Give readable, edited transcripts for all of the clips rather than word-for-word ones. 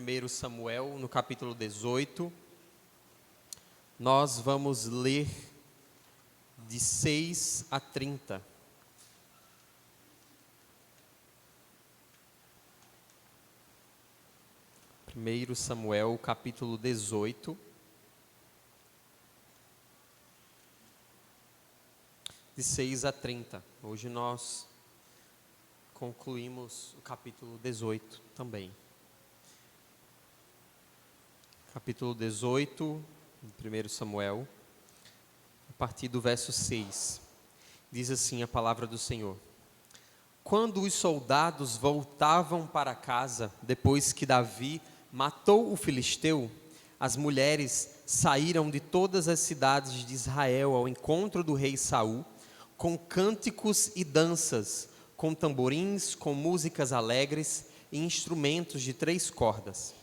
1 Samuel, no capítulo 18. Nós vamos ler de 6 a 30. Primeiro Samuel, capítulo 18. De 6 a 30. Hoje nós concluímos o capítulo 18 também. Capítulo 18, de 1 Samuel, a partir do verso 6. Diz assim a palavra do Senhor: Quando os soldados voltavam para casa, depois que Davi matou o filisteu, as mulheres saíram de todas as cidades de Israel ao encontro do rei Saul, com cânticos e danças, com tamborins, com músicas alegres e instrumentos de 3 cordas.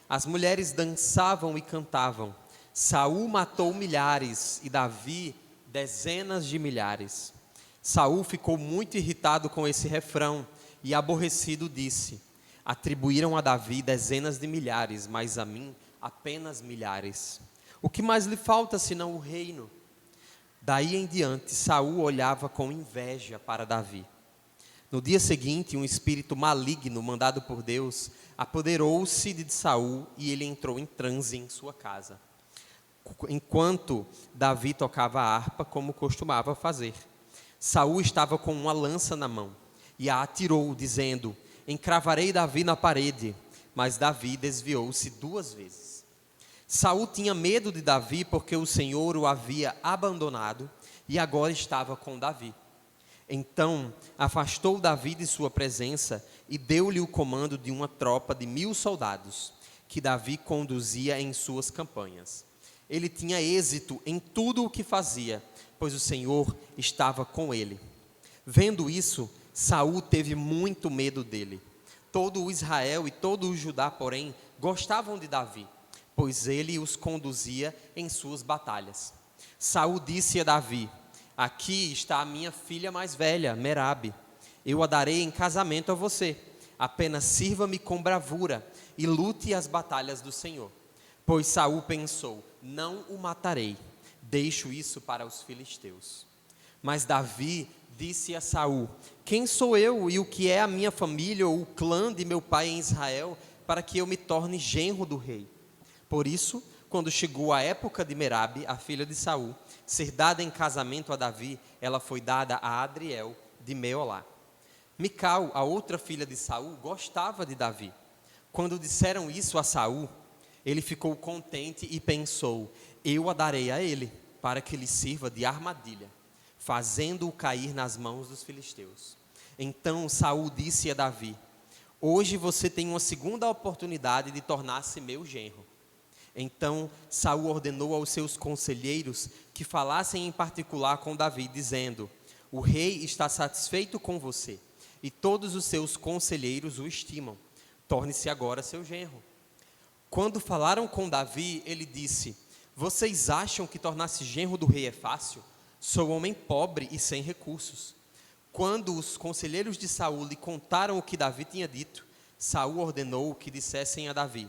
As mulheres dançavam e cantavam. Saul matou milhares e Davi dezenas de milhares. Saul ficou muito irritado com esse refrão e aborrecido disse: Atribuíram a Davi dezenas de milhares, mas a mim apenas milhares. O que mais lhe falta senão o reino? Daí em diante, Saul olhava com inveja para Davi. No dia seguinte, um espírito maligno, mandado por Deus, apoderou-se de Saul e ele entrou em transe em sua casa, enquanto Davi tocava a harpa, como costumava fazer. Saul estava com uma lança na mão e a atirou, dizendo: Encravarei Davi na parede. Mas Davi desviou-se 2 vezes. Saul tinha medo de Davi porque o Senhor o havia abandonado e agora estava com Davi. Então afastou Davi de sua presença e deu-lhe o comando de uma tropa de 1000 soldados, que Davi conduzia em suas campanhas. Ele tinha êxito em tudo o que fazia, pois o Senhor estava com ele. Vendo isso, Saul teve muito medo dele. Todo o Israel e todo o Judá, porém, gostavam de Davi, pois ele os conduzia em suas batalhas. Saul disse a Davi: Aqui está a minha filha mais velha, Merabe. Eu a darei em casamento a você. Apenas sirva-me com bravura e lute as batalhas do Senhor. Pois Saul pensou: não o matarei, deixo isso para os filisteus. Mas Davi disse a Saul: Quem sou eu e o que é a minha família ou o clã de meu pai em Israel, para que eu me torne genro do rei? Por isso, quando chegou a época de Merabe, a filha de Saul, ser dada em casamento a Davi, ela foi dada a Adriel de Meolá. Mical, a outra filha de Saul, gostava de Davi. Quando disseram isso a Saul, ele ficou contente e pensou: eu a darei a ele, para que lhe sirva de armadilha, fazendo-o cair nas mãos dos filisteus. Então Saul disse a Davi: hoje você tem uma segunda oportunidade de tornar-se meu genro. Então Saul ordenou aos seus conselheiros que falassem em particular com Davi, dizendo: o rei está satisfeito com você, e todos os seus conselheiros o estimam. Torne-se agora seu genro. Quando falaram com Davi, ele disse: vocês acham que tornar-se genro do rei é fácil? Sou homem pobre e sem recursos. Quando os conselheiros de Saul lhe contaram o que Davi tinha dito, Saul ordenou que dissessem a Davi: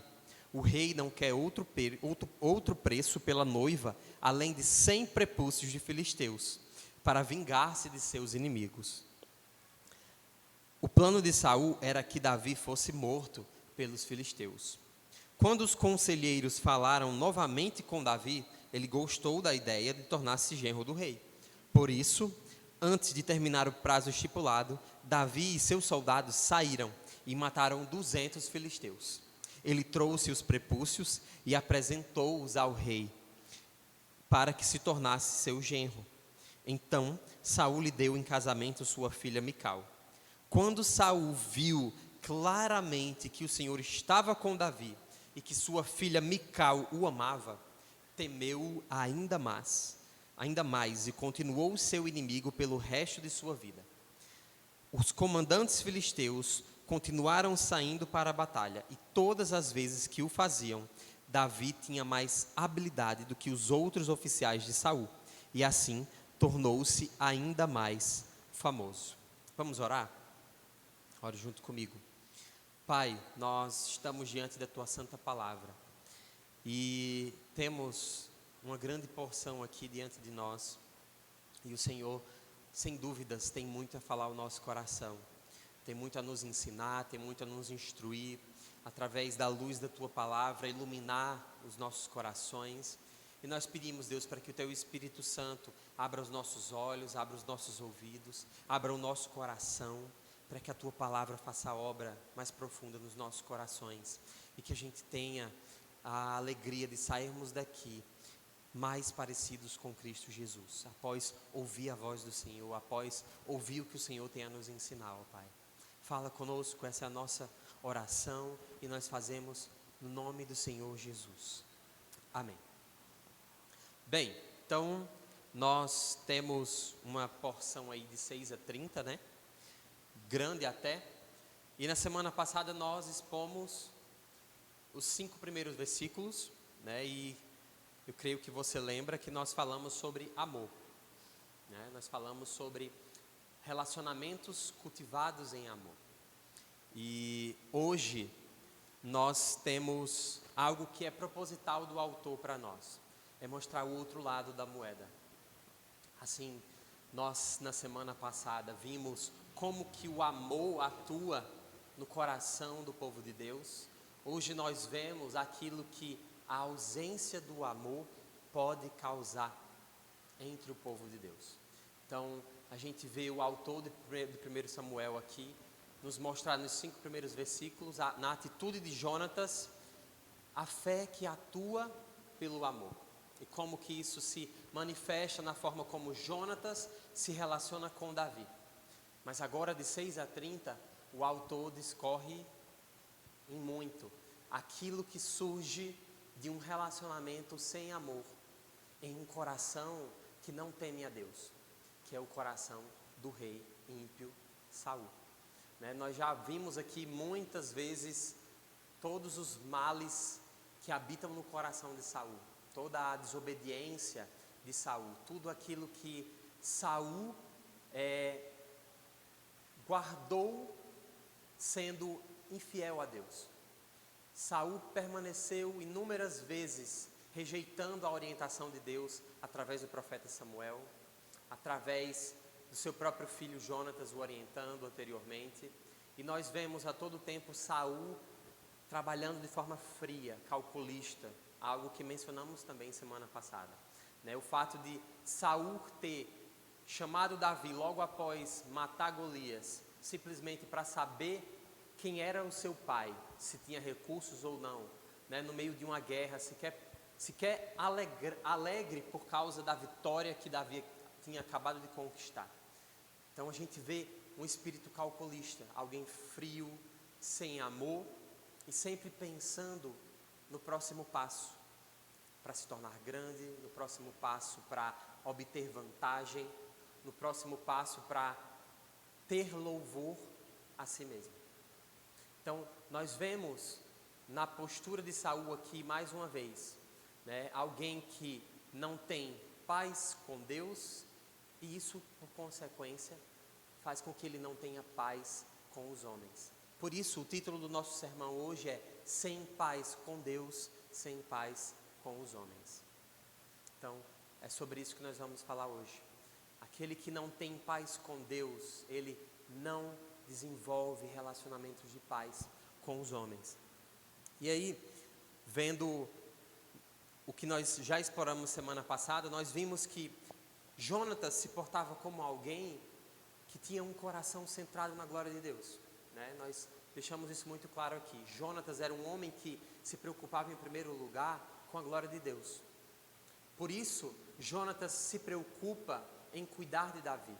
o rei não quer outro preço pela noiva, além de 100 prepúcios de filisteus, para vingar-se de seus inimigos. O plano de Saul era que Davi fosse morto pelos filisteus. Quando os conselheiros falaram novamente com Davi, ele gostou da ideia de tornar-se genro do rei. Por isso, antes de terminar o prazo estipulado, Davi e seus soldados saíram e mataram 200 filisteus. Ele trouxe os prepúcios e apresentou-os ao rei, para que se tornasse seu genro. Então Saul lhe deu em casamento sua filha Mical. Quando Saul viu claramente que o Senhor estava com Davi e que sua filha Mical o amava, temeu-o ainda mais e continuou seu inimigo pelo resto de sua vida. Os comandantes filisteus continuaram saindo para a batalha, e todas as vezes que o faziam, Davi tinha mais habilidade do que os outros oficiais de Saul, e assim tornou-se ainda mais famoso. Vamos orar? Ore junto comigo. Pai, nós estamos diante da Tua Santa Palavra e temos uma grande porção aqui diante de nós e o Senhor, sem dúvidas, tem muito a falar ao nosso coração, tem muito a nos ensinar, tem muito a nos instruir, através da luz da Tua Palavra, iluminar os nossos corações. E nós pedimos, Deus, para que o Teu Espírito Santo abra os nossos olhos, abra os nossos ouvidos, abra o nosso coração, para que a Tua Palavra faça a obra mais profunda nos nossos corações e que a gente tenha a alegria de sairmos daqui mais parecidos com Cristo Jesus, após ouvir a voz do Senhor, após ouvir o que o Senhor tem a nos ensinar, ó Pai. Fala conosco, essa é a nossa oração e nós fazemos no nome do Senhor Jesus. Amém. Bem, então nós temos uma porção aí de 6 a 30, né? Grande até, e na semana passada nós expomos os 5 primeiros versículos, né? E eu creio que você lembra que nós falamos sobre amor, né? Nós falamos sobre relacionamentos cultivados em amor. E hoje nós temos algo que é proposital do autor para nós, é mostrar o outro lado da moeda. Assim, nós na semana passada vimos como que o amor atua no coração do povo de Deus. Hoje nós vemos aquilo que a ausência do amor pode causar entre o povo de Deus. Então, a gente vê o autor de 1 Samuel aqui, nos mostrar nos 5 primeiros versículos, na atitude de Jonatas, a fé que atua pelo amor. E como que isso se manifesta na forma como Jonatas se relaciona com Davi. Mas agora de 6 a 30, o autor discorre em muito aquilo que surge de um relacionamento sem amor, em um coração que não teme a Deus, que é o coração do rei ímpio Saul. Né? Nós já vimos aqui muitas vezes todos os males que habitam no coração de Saul, toda a desobediência de Saul, tudo aquilo que Saul guardou sendo infiel a Deus. Saul permaneceu inúmeras vezes rejeitando a orientação de Deus através do profeta Samuel, através do seu próprio filho Jonatas o orientando anteriormente. E nós vemos a todo tempo Saul trabalhando de forma fria, calculista, algo que mencionamos também semana passada, né? O fato de Saul ter chamado Davi logo após matar Golias, simplesmente para saber quem era o seu pai, se tinha recursos ou não, né? No meio de uma guerra, sequer alegre por causa da vitória que Davi tinha acabado de conquistar. Então a gente vê um espírito calculista, alguém frio, sem amor e sempre pensando no próximo passo para se tornar grande, no próximo passo para obter vantagem, no próximo passo para ter louvor a si mesmo. Então, nós vemos na postura de Saul aqui, mais uma vez, né, alguém que não tem paz com Deus, e isso, por consequência, faz com que ele não tenha paz com os homens. Por isso, o título do nosso sermão hoje é Sem Paz com Deus, Sem Paz com os Homens. Então, é sobre isso que nós vamos falar hoje. Aquele que não tem paz com Deus, ele não desenvolve relacionamentos de paz com os homens. E aí, vendo o que nós já exploramos semana passada, nós vimos que Jonatas se portava como alguém que tinha um coração centrado na glória de Deus, né? Nós deixamos isso muito claro aqui. Jonatas era um homem que se preocupava em primeiro lugar com a glória de Deus. Por isso, Jonatas se preocupa em cuidar de Davi.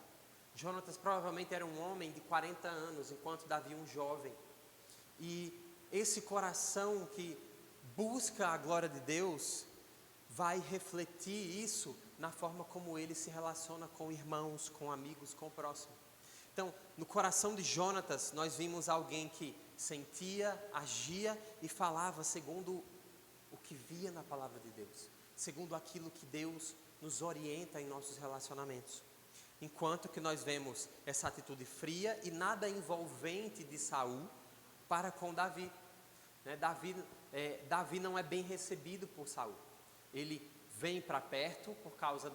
Jonatas provavelmente era um homem de 40 anos, enquanto Davi um jovem. E esse coração que busca a glória de Deus vai refletir isso na forma como ele se relaciona com irmãos, com amigos, com o próximo. Então, no coração de Jonatas, nós vimos alguém que sentia, agia e falava segundo o que via na palavra de Deus, segundo aquilo que Deus nos orienta em nossos relacionamentos. Enquanto que nós vemos essa atitude fria e nada envolvente de Saul, para com Davi. Né? Davi não é bem recebido por Saul. Ele vem para perto por causa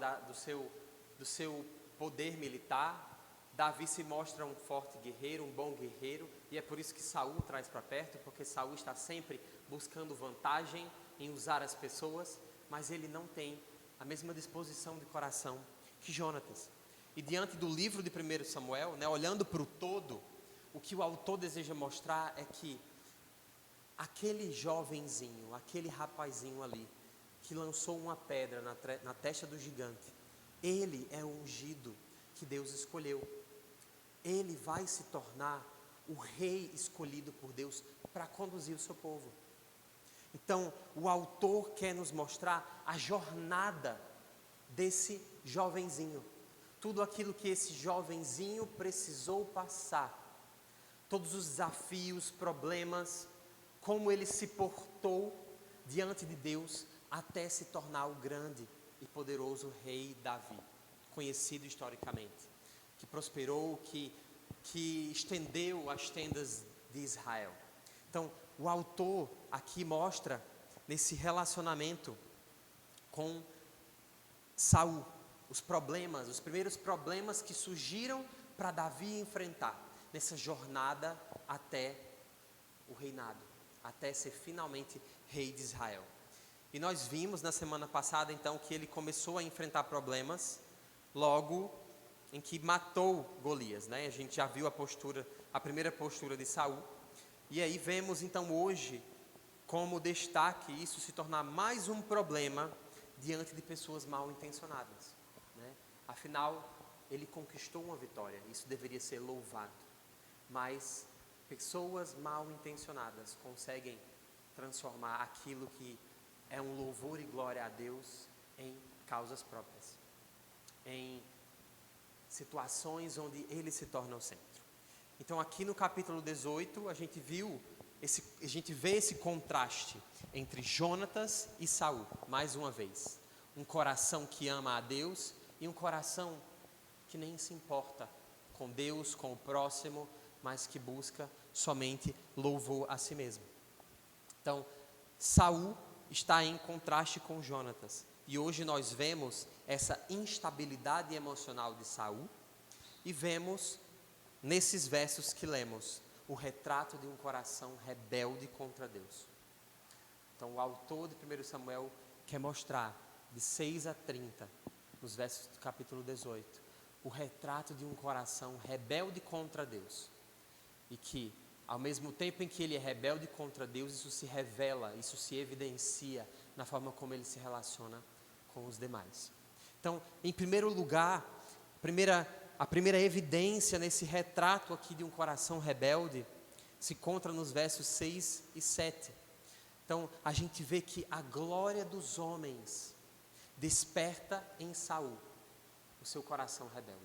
do seu poder militar. Davi se mostra um forte guerreiro, um bom guerreiro, e é por isso que Saul o traz para perto, porque Saul está sempre buscando vantagem em usar as pessoas, mas ele não tem a mesma disposição de coração que Jonatas. E diante do livro de 1 Samuel, né, olhando para o todo, o que o autor deseja mostrar é que aquele jovenzinho, aquele rapazinho ali, que lançou uma pedra na testa do gigante, ele é o ungido que Deus escolheu. Ele vai se tornar o rei escolhido por Deus para conduzir o seu povo. Então, o autor quer nos mostrar a jornada desse jovenzinho. Tudo aquilo que esse jovenzinho precisou passar. Todos os desafios, problemas, como ele se portou diante de Deus até se tornar o grande e poderoso rei Davi, conhecido historicamente, que prosperou, que estendeu as tendas de Israel. Então, o autor aqui mostra nesse relacionamento com Saul, os primeiros problemas que surgiram para Davi enfrentar nessa jornada até o reinado, até ser finalmente rei de Israel. E nós vimos na semana passada então que ele começou a enfrentar problemas logo em que matou Golias, né? A gente já viu a primeira postura de Saul, e aí vemos então hoje como destaque isso se tornar mais um problema diante de pessoas mal intencionadas, né? Afinal, ele conquistou uma vitória, isso deveria ser louvado, mas pessoas mal intencionadas conseguem transformar aquilo que é um louvor e glória a Deus em causas próprias, em situações onde ele se torna o centro. Então aqui no capítulo 18 a gente vê esse contraste entre Jonatas e Saul, mais uma vez. Um coração que ama a Deus e um coração que nem se importa com Deus, com o próximo, mas que busca somente louvor a si mesmo. Então, Saul está em contraste com Jonatas. E hoje nós vemos essa instabilidade emocional de Saul e vemos nesses versos que lemos o retrato de um coração rebelde contra Deus. Então o autor de 1 Samuel quer mostrar de 6 a 30, nos versos do capítulo 18, o retrato de um coração rebelde contra Deus. E que ao mesmo tempo em que ele é rebelde contra Deus, isso se revela, isso se evidencia na forma como ele se relaciona com os demais. Então, em primeiro lugar, a primeira evidência nesse retrato aqui de um coração rebelde se encontra nos versos 6 e 7. Então, a gente vê que a glória dos homens desperta em Saul o seu coração rebelde.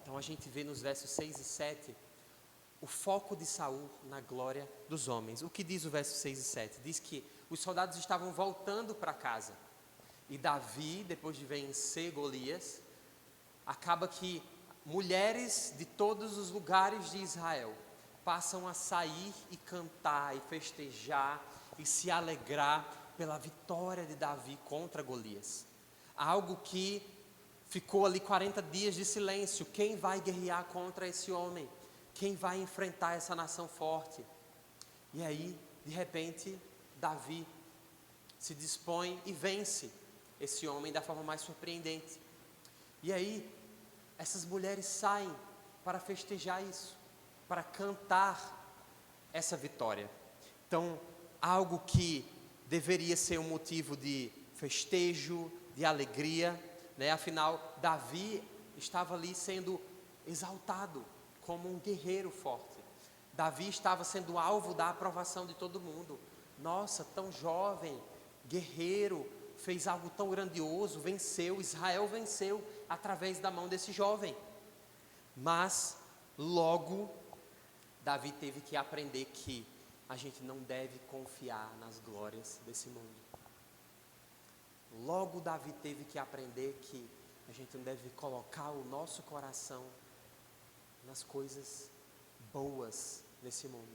Então, a gente vê nos versos 6 e 7 o foco de Saul na glória dos homens. O que diz o verso 6 e 7? Diz que os soldados estavam voltando para casa. E Davi, depois de vencer Golias, acaba que mulheres de todos os lugares de Israel passam a sair e cantar e festejar e se alegrar pela vitória de Davi contra Golias. Algo que ficou ali 40 dias de silêncio. Quem vai guerrear contra esse homem? Quem vai enfrentar essa nação forte? E aí, de repente, Davi se dispõe e vence esse homem da forma mais surpreendente. E aí, essas mulheres saem para festejar isso, para cantar essa vitória. Então, algo que deveria ser um motivo de festejo, de alegria, né? Afinal, Davi estava ali sendo exaltado como um guerreiro forte. Davi estava sendo alvo da aprovação de todo mundo. Nossa, tão jovem, guerreiro, fez algo tão grandioso, venceu, Israel venceu através da mão desse jovem. Mas logo Davi teve que aprender que a gente não deve confiar nas glórias desse mundo. Logo Davi teve que aprender que a gente não deve colocar o nosso coração nas coisas boas nesse mundo.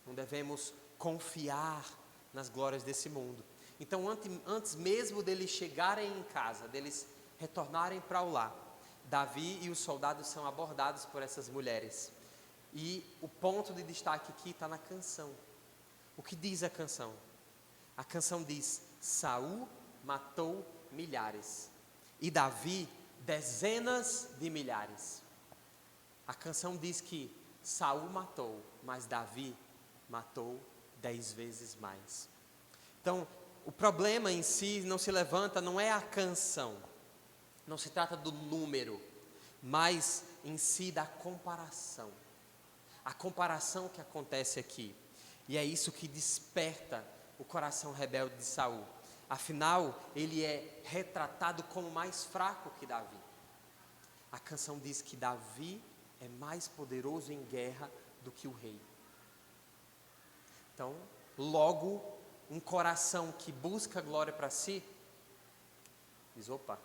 Não devemos confiar nas glórias desse mundo. Então, antes mesmo deles chegarem em casa, deles retornarem para o lar, Davi e os soldados são abordados por essas mulheres. E o ponto de destaque aqui está na canção. O que diz a canção? A canção diz: Saul matou milhares e Davi dezenas de milhares. A canção diz que Saul matou, mas Davi matou 10 vezes mais. Então, o problema em si não se levanta, não é a canção, não se trata do número, mas em si da comparação. A comparação que acontece aqui. E é isso que desperta o coração rebelde de Saul. Afinal, ele é retratado como mais fraco que Davi. A canção diz que Davi é mais poderoso em guerra do que o rei. Então, logo, um coração que busca glória para si, diz: opa,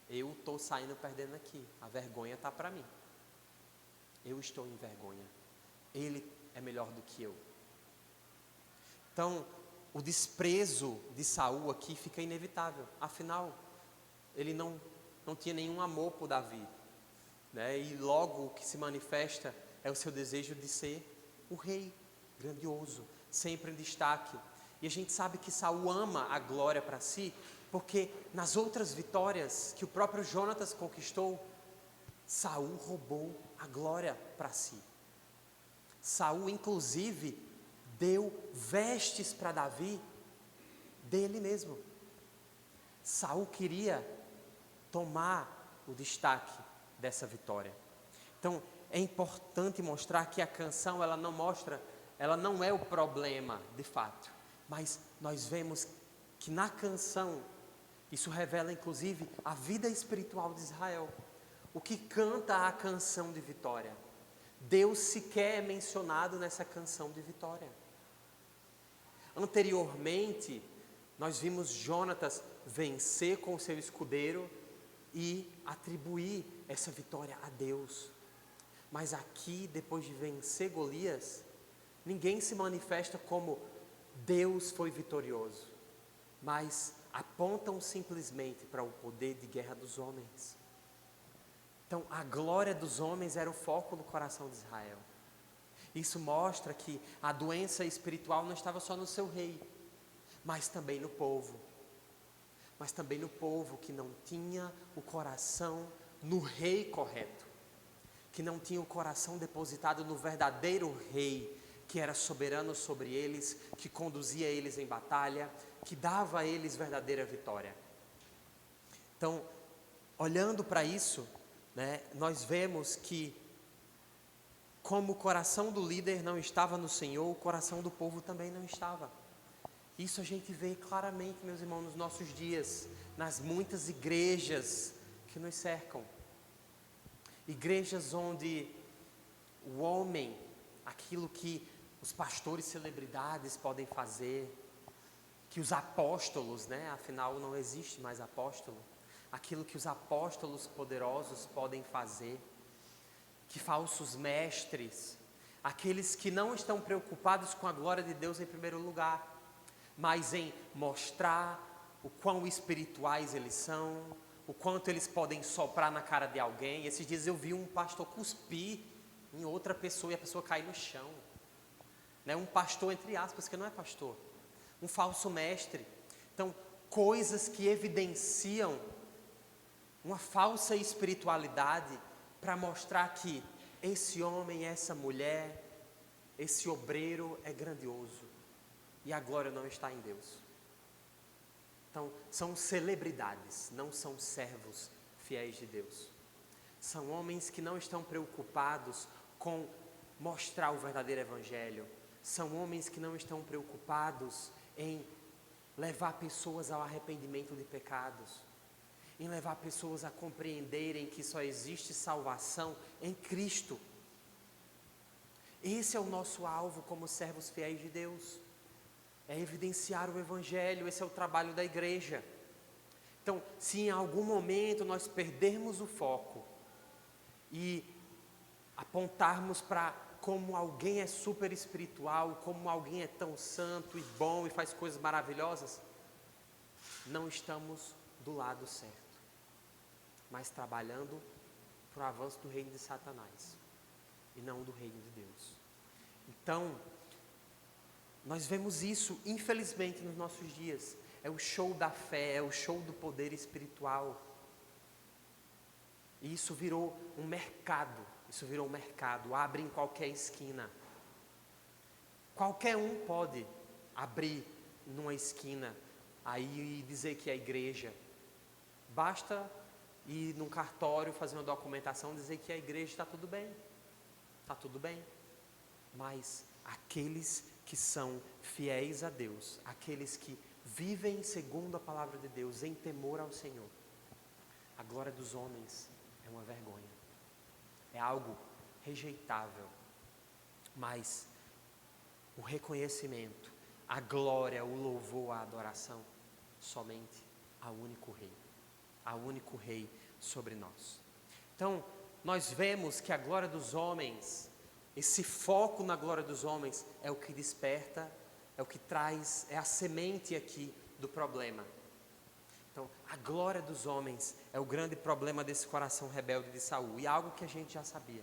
eu estou saindo perdendo aqui, a vergonha está para mim. Eu estou em vergonha, ele é melhor do que eu. Então, o desprezo de Saul aqui fica inevitável. Afinal, ele não tinha nenhum amor por Davi, né? E logo o que se manifesta é o seu desejo de ser o rei grandioso, sempre em destaque. E a gente sabe que Saul ama a glória para si, porque nas outras vitórias que o próprio Jonatas conquistou, Saul roubou a glória para si. Saul, inclusive, deu vestes para Davi dele mesmo. Saul queria tomar o destaque dessa vitória. Então, é importante mostrar que a canção, ela não é o problema, de fato. Mas nós vemos que na canção, isso revela inclusive a vida espiritual de Israel. O que canta a canção de vitória? Deus sequer é mencionado nessa canção de vitória. Anteriormente, nós vimos Jonatas vencer com o seu escudeiro e atribuir essa vitória a Deus. Mas aqui, depois de vencer Golias, ninguém se manifesta como Deus foi vitorioso, mas apontam simplesmente para o poder de guerra dos homens. Então, a glória dos homens era o foco do coração de Israel. Isso mostra que a doença espiritual não estava só no seu rei, mas também no povo. Mas também no povo que não tinha o coração no rei correto, que não tinha o coração depositado no verdadeiro rei, que era soberano sobre eles, que conduzia eles em batalha, que dava a eles verdadeira vitória. Então, olhando para isso, né, nós vemos que, como o coração do líder não estava no Senhor, o coração do povo também não estava. Isso a gente vê claramente, meus irmãos, nos nossos dias, nas muitas igrejas que nos cercam. Igrejas onde o homem, aquilo que os pastores celebridades podem fazer, que os apóstolos, né, afinal não existe mais apóstolo, aquilo que os apóstolos poderosos podem fazer, que falsos mestres, aqueles que não estão preocupados com a glória de Deus em primeiro lugar, mas em mostrar o quão espirituais eles são, o quanto eles podem soprar na cara de alguém. Esses dias eu vi um pastor cuspir em outra pessoa e a pessoa cair no chão, né? Um pastor entre aspas, que não é pastor, um falso mestre. Então, coisas que evidenciam uma falsa espiritualidade para mostrar que esse homem, essa mulher, esse obreiro é grandioso e a glória não está em Deus. Então, são celebridades, não são servos fiéis de Deus. São homens que não estão preocupados com mostrar o verdadeiro evangelho. São homens que não estão preocupados em levar pessoas ao arrependimento de pecados, em levar pessoas a compreenderem que só existe salvação em Cristo. Esse é o nosso alvo como servos fiéis de Deus, é evidenciar o Evangelho. Esse é o trabalho da igreja. Então, se em algum momento nós perdermos o foco e apontarmos para como alguém é super espiritual, como alguém é tão santo e bom e faz coisas maravilhosas, não estamos do lado certo, mas trabalhando para o avanço do reino de Satanás e não do reino de Deus. Então, nós vemos isso, infelizmente, nos nossos dias. É o show da fé, é o show do poder espiritual. E isso virou um mercado, abre em qualquer esquina. Qualquer um pode abrir numa esquina, aí dizer que é igreja. Basta ir num cartório, fazer uma documentação, dizer que a igreja está tudo bem. Está tudo bem. Mas aqueles que são fiéis a Deus, aqueles que vivem segundo a palavra de Deus, em temor ao Senhor, a glória dos homens é uma vergonha. É algo rejeitável. Mas o reconhecimento, a glória, o louvor, a adoração, somente ao único Rei sobre nós. Então, nós vemos que a glória dos homens, esse foco na glória dos homens, é o que desperta, é o que traz, é a semente aqui do problema. Então, a glória dos homens é o grande problema desse coração rebelde de Saul, e algo que a gente já sabia,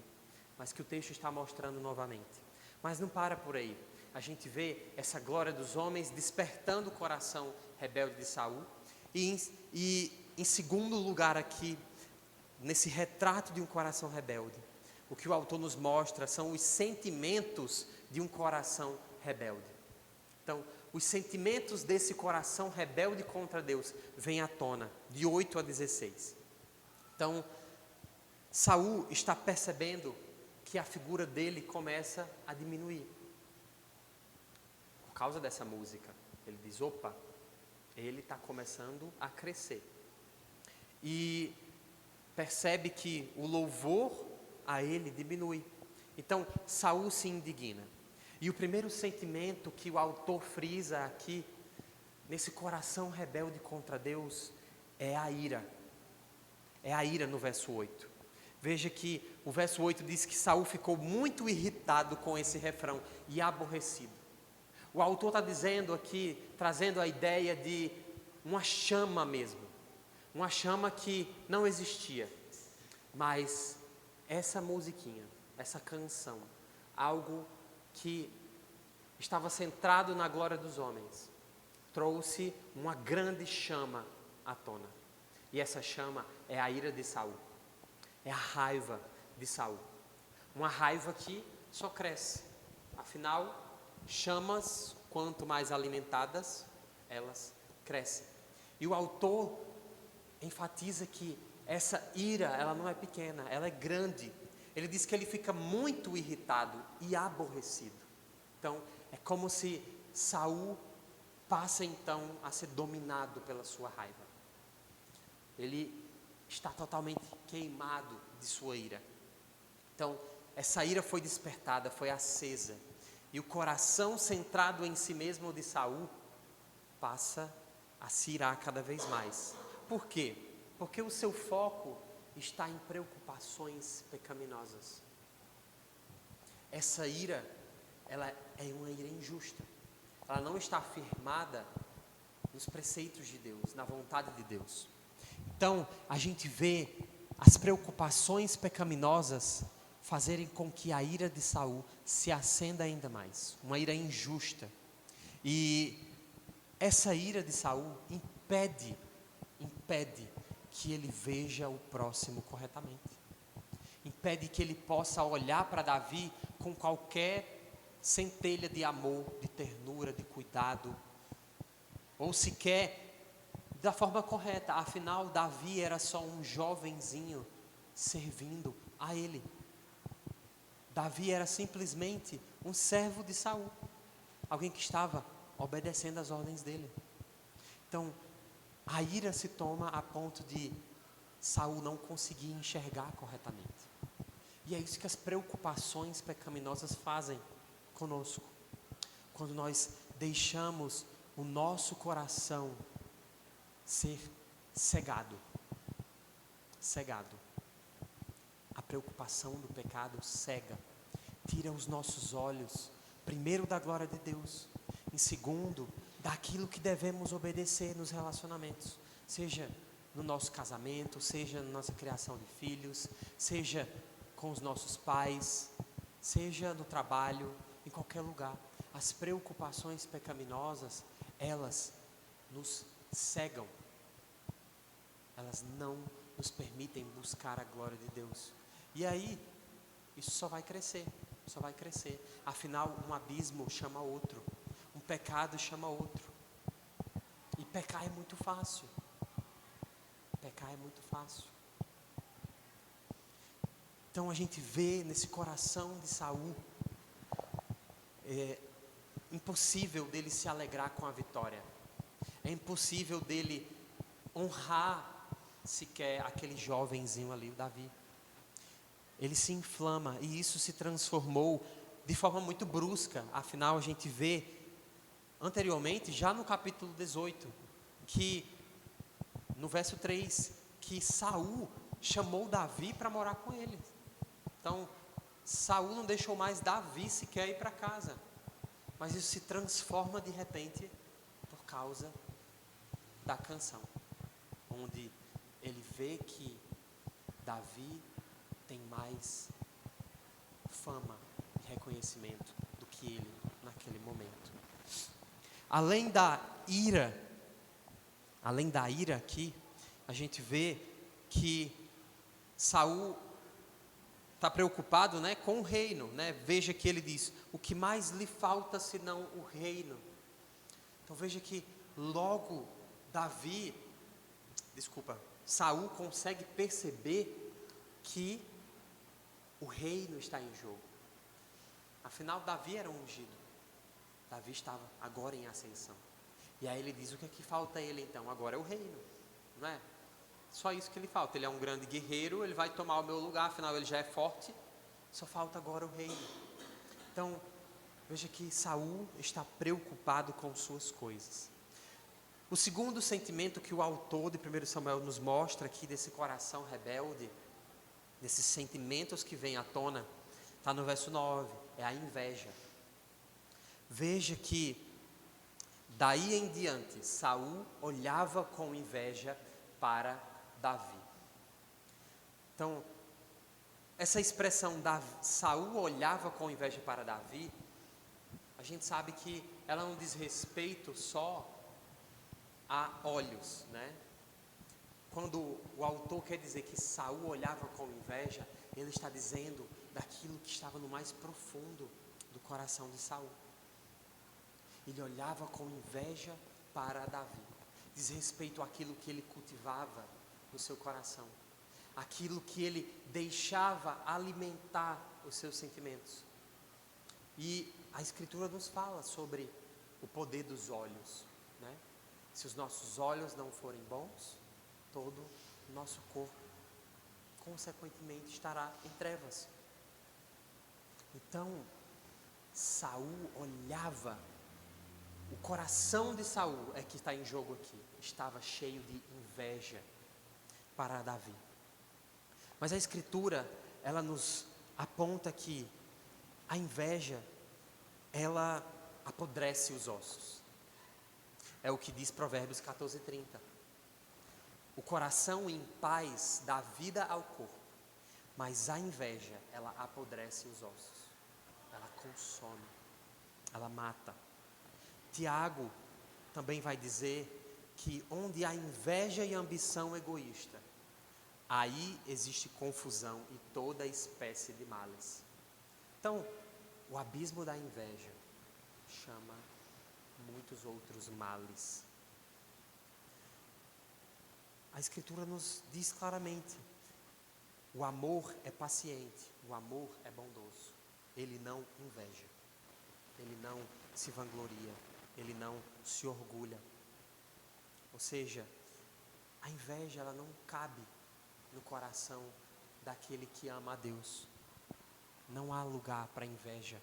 mas que o texto está mostrando novamente. Mas não para por aí. A gente vê essa glória dos homens despertando o coração rebelde de Saul, e em segundo lugar aqui, nesse retrato de um coração rebelde, o que o autor nos mostra são os sentimentos de um coração rebelde. Então, os sentimentos desse coração rebelde contra Deus vêm à tona, de 8 a 16. Então, Saul está percebendo que a figura dele começa a diminuir. Por causa dessa música, ele diz, opa, ele está começando a crescer. E percebe que o louvor a ele diminui. Então, Saul se indigna. E o primeiro sentimento que o autor frisa aqui, nesse coração rebelde contra Deus, é a ira. É a ira no verso 8. Veja que o verso 8 diz que Saul ficou muito irritado com esse refrão e aborrecido. O autor está dizendo aqui, trazendo a ideia de uma chama mesmo. Uma chama que não existia. Mas essa musiquinha, essa canção, algo que estava centrado na glória dos homens, trouxe uma grande chama à tona. E essa chama é a ira de Saul. É a raiva de Saul. Uma raiva que só cresce. Afinal, chamas, quanto mais alimentadas, elas crescem. E o autor enfatiza que essa ira, ela não é pequena, ela é grande. Ele diz que ele fica muito irritado e aborrecido. Então, é como se Saul passa então a ser dominado pela sua raiva. Ele está totalmente queimado de sua ira. Então, essa ira foi despertada, foi acesa. E o coração centrado em si mesmo de Saul passa a se irar cada vez mais. Por quê? Porque o seu foco está em preocupações pecaminosas. Essa ira, ela é uma ira injusta. Ela não está firmada nos preceitos de Deus, na vontade de Deus. Então, a gente vê as preocupações pecaminosas fazerem com que a ira de Saul se acenda ainda mais. Uma ira injusta. E essa ira de Saul impede que ele veja o próximo corretamente. Impede que ele possa olhar para Davi com qualquer centelha de amor, de ternura, de cuidado, ou sequer da forma correta. Afinal, Davi era só um jovenzinho servindo a ele. Davi era simplesmente um servo de Saul, alguém que estava obedecendo às ordens dele. Então, a ira se toma a ponto de Saul não conseguir enxergar corretamente. E é isso que as preocupações pecaminosas fazem conosco. Quando nós deixamos o nosso coração ser cegado. A preocupação do pecado cega. tira os nossos olhos, primeiro, da glória de Deus, em segundo, daquilo que devemos obedecer nos relacionamentos, seja no nosso casamento, seja na nossa criação de filhos, seja com os nossos pais, seja no trabalho, em qualquer lugar. As preocupações pecaminosas, elas nos cegam, elas não nos permitem buscar a glória de Deus. E aí, isso só vai crescer. Afinal, um abismo chama outro, um pecado chama outro. E pecar é muito fácil. Então a gente vê nesse coração de Saul, impossível dele se alegrar com a vitória. É impossível dele honrar sequer aquele jovenzinho ali, o Davi. Ele se inflama e isso se transformou de forma muito brusca. Afinal, a gente vê anteriormente, já no capítulo 18, que no verso 3, que Saul chamou Davi para morar com ele. Então, Saul não deixou mais Davi sequer ir para casa. Mas isso se transforma de repente por causa da canção, onde ele vê que Davi tem mais fama e reconhecimento do que ele naquele momento. Além da ira aqui, a gente vê que Saul está preocupado, né, com o reino, né? Veja que ele diz: o que mais lhe falta senão o reino? Então veja que logo Saul consegue perceber que o reino está em jogo. Afinal, Davi era ungido. Davi estava agora em ascensão. E aí ele diz: o que é que falta a ele então? Agora é o reino, não é? Só isso que ele falta. Ele é um grande guerreiro, ele vai tomar o meu lugar, afinal ele já é forte. Só falta agora o reino. Então, veja que Saul está preocupado com suas coisas. O segundo sentimento que o autor de 1 Samuel nos mostra aqui desse coração rebelde, desses sentimentos que vêm à tona, está no verso 9, é a inveja. Veja que daí em diante Saul olhava com inveja para Davi. Então, essa expressão Saul olhava com inveja para Davi, a gente sabe que ela não diz respeito só a olhos, né? Quando o autor quer dizer que Saul olhava com inveja, ele está dizendo daquilo que estava no mais profundo do coração de Saul. Ele olhava com inveja para Davi, diz respeito àquilo que ele cultivava no seu coração, aquilo que ele deixava alimentar os seus sentimentos. E a Escritura nos fala sobre o poder dos olhos, né? Se os nossos olhos não forem bons, todo o nosso corpo consequentemente estará em trevas. Então, Saul olhava, o coração de Saul é que está em jogo aqui, estava cheio de inveja para Davi. Mas a Escritura, ela nos aponta que a inveja, ela apodrece os ossos. É o que diz Provérbios 14:30. O coração em paz dá vida ao corpo, mas a inveja, ela apodrece os ossos. Ela consome, ela mata. Tiago também vai dizer que onde há inveja e ambição egoísta, aí existe confusão e toda espécie de males. Então, o abismo da inveja chama muitos outros males. A Escritura nos diz claramente: o amor é paciente, o amor é bondoso, ele não inveja, ele não se vangloria, ele não se orgulha. Ou seja, a inveja, ela não cabe no coração daquele que ama a Deus. Não há lugar para inveja.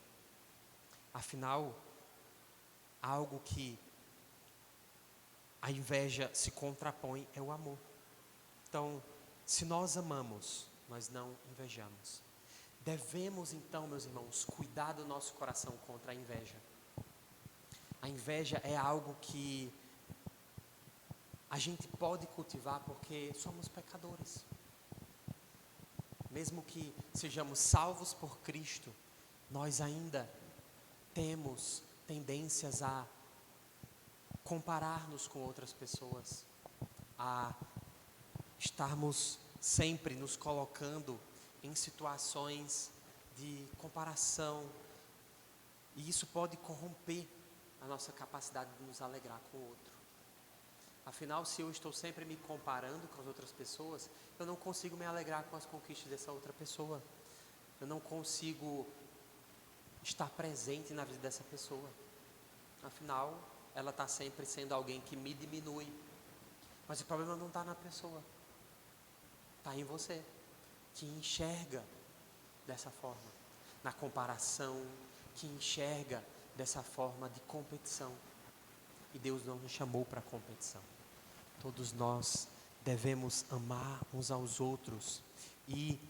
Afinal, algo que a inveja se contrapõe é o amor. Então, se nós amamos, nós não invejamos. Devemos então, meus irmãos, cuidar do nosso coração contra a inveja. A inveja é algo que a gente pode cultivar porque somos pecadores. Mesmo que sejamos salvos por Cristo, nós ainda temos tendências a comparar-nos com outras pessoas, a estarmos sempre nos colocando em situações de comparação, e isso pode corromper a nossa capacidade de nos alegrar com o outro. Afinal, se eu estou sempre me comparando com as outras pessoas, eu não consigo me alegrar com as conquistas dessa outra pessoa. Eu não consigo estar presente na vida dessa pessoa. Afinal, ela está sempre sendo alguém que me diminui. Mas o problema não está na pessoa, está em você, que enxerga dessa forma, na comparação, que enxerga dessa forma de competição. E Deus não nos chamou para competição. Todos nós devemos amar uns aos outros e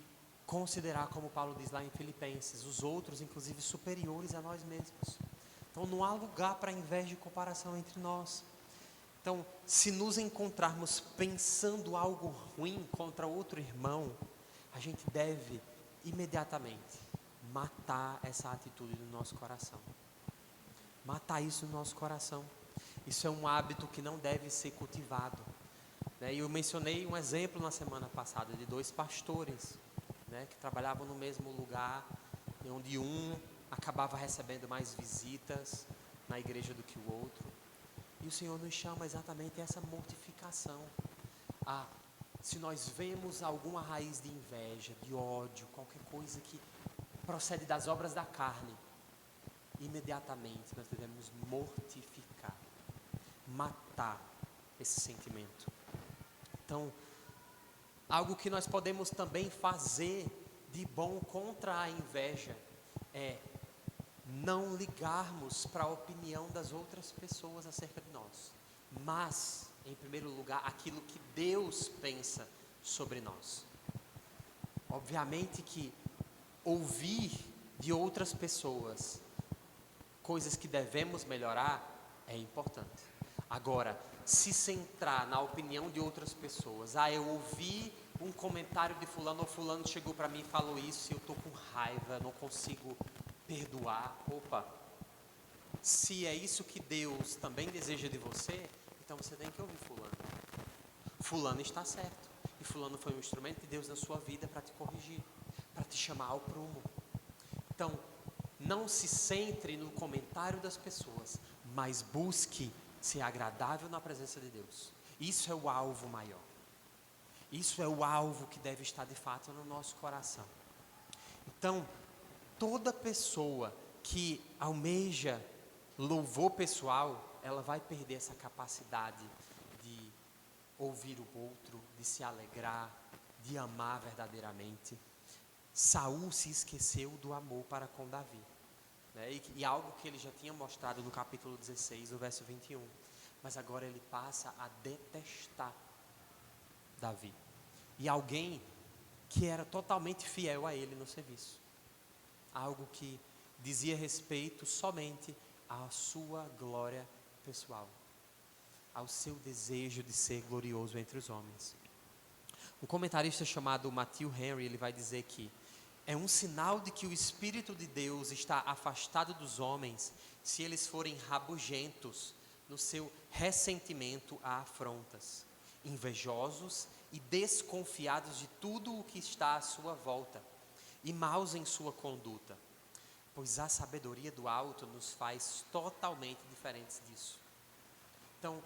considerar, como Paulo diz lá em Filipenses, os outros inclusive superiores a nós mesmos. Então não há lugar para inveja e comparação entre nós. Então, se nos encontrarmos pensando algo ruim contra outro irmão, a gente deve imediatamente matar essa atitude do nosso coração. Matar isso no nosso coração. Isso é um hábito que não deve ser cultivado. E eu mencionei um exemplo na semana passada de 2 pastores, que trabalhavam no mesmo lugar, onde um acabava recebendo mais visitas na igreja do que o outro. E o Senhor nos chama exatamente a essa mortificação. Se nós vemos alguma raiz de inveja, de ódio, qualquer coisa que procede das obras da carne, imediatamente nós devemos mortificar, matar esse sentimento. Então, algo que nós podemos também fazer de bom contra a inveja é não ligarmos para a opinião das outras pessoas acerca de nós, mas, em primeiro lugar, aquilo que Deus pensa sobre nós. Obviamente que ouvir de outras pessoas coisas que devemos melhorar é importante. Agora, se centrar na opinião de outras pessoas, eu ouvi um comentário de fulano, ou fulano chegou para mim e falou isso, e eu estou com raiva, não consigo perdoar. Opa, se é isso que Deus também deseja de você, então você tem que ouvir fulano. Fulano está certo, e fulano foi um instrumento de Deus na sua vida para te corrigir, para te chamar ao prumo. Então, não se centre no comentário das pessoas, mas busque ser agradável na presença de Deus. Isso é o alvo maior. Isso é o alvo que deve estar de fato no nosso coração. Então, toda pessoa que almeja louvor pessoal, ela vai perder essa capacidade de ouvir o outro, de se alegrar, de amar verdadeiramente. Saul se esqueceu do amor para com Davi, e algo que ele já tinha mostrado no capítulo 16, no verso 21, mas agora ele passa a detestar Davi, e alguém que era totalmente fiel a ele no serviço, algo que dizia respeito somente à sua glória pessoal, ao seu desejo de ser glorioso entre os homens. Um comentarista chamado Matthew Henry, ele vai dizer que é um sinal de que o Espírito de Deus está afastado dos homens se eles forem rabugentos no seu ressentimento a afrontas, invejosos e desconfiados de tudo o que está à sua volta, e maus em sua conduta, pois a sabedoria do alto nos faz totalmente diferentes disso. Então,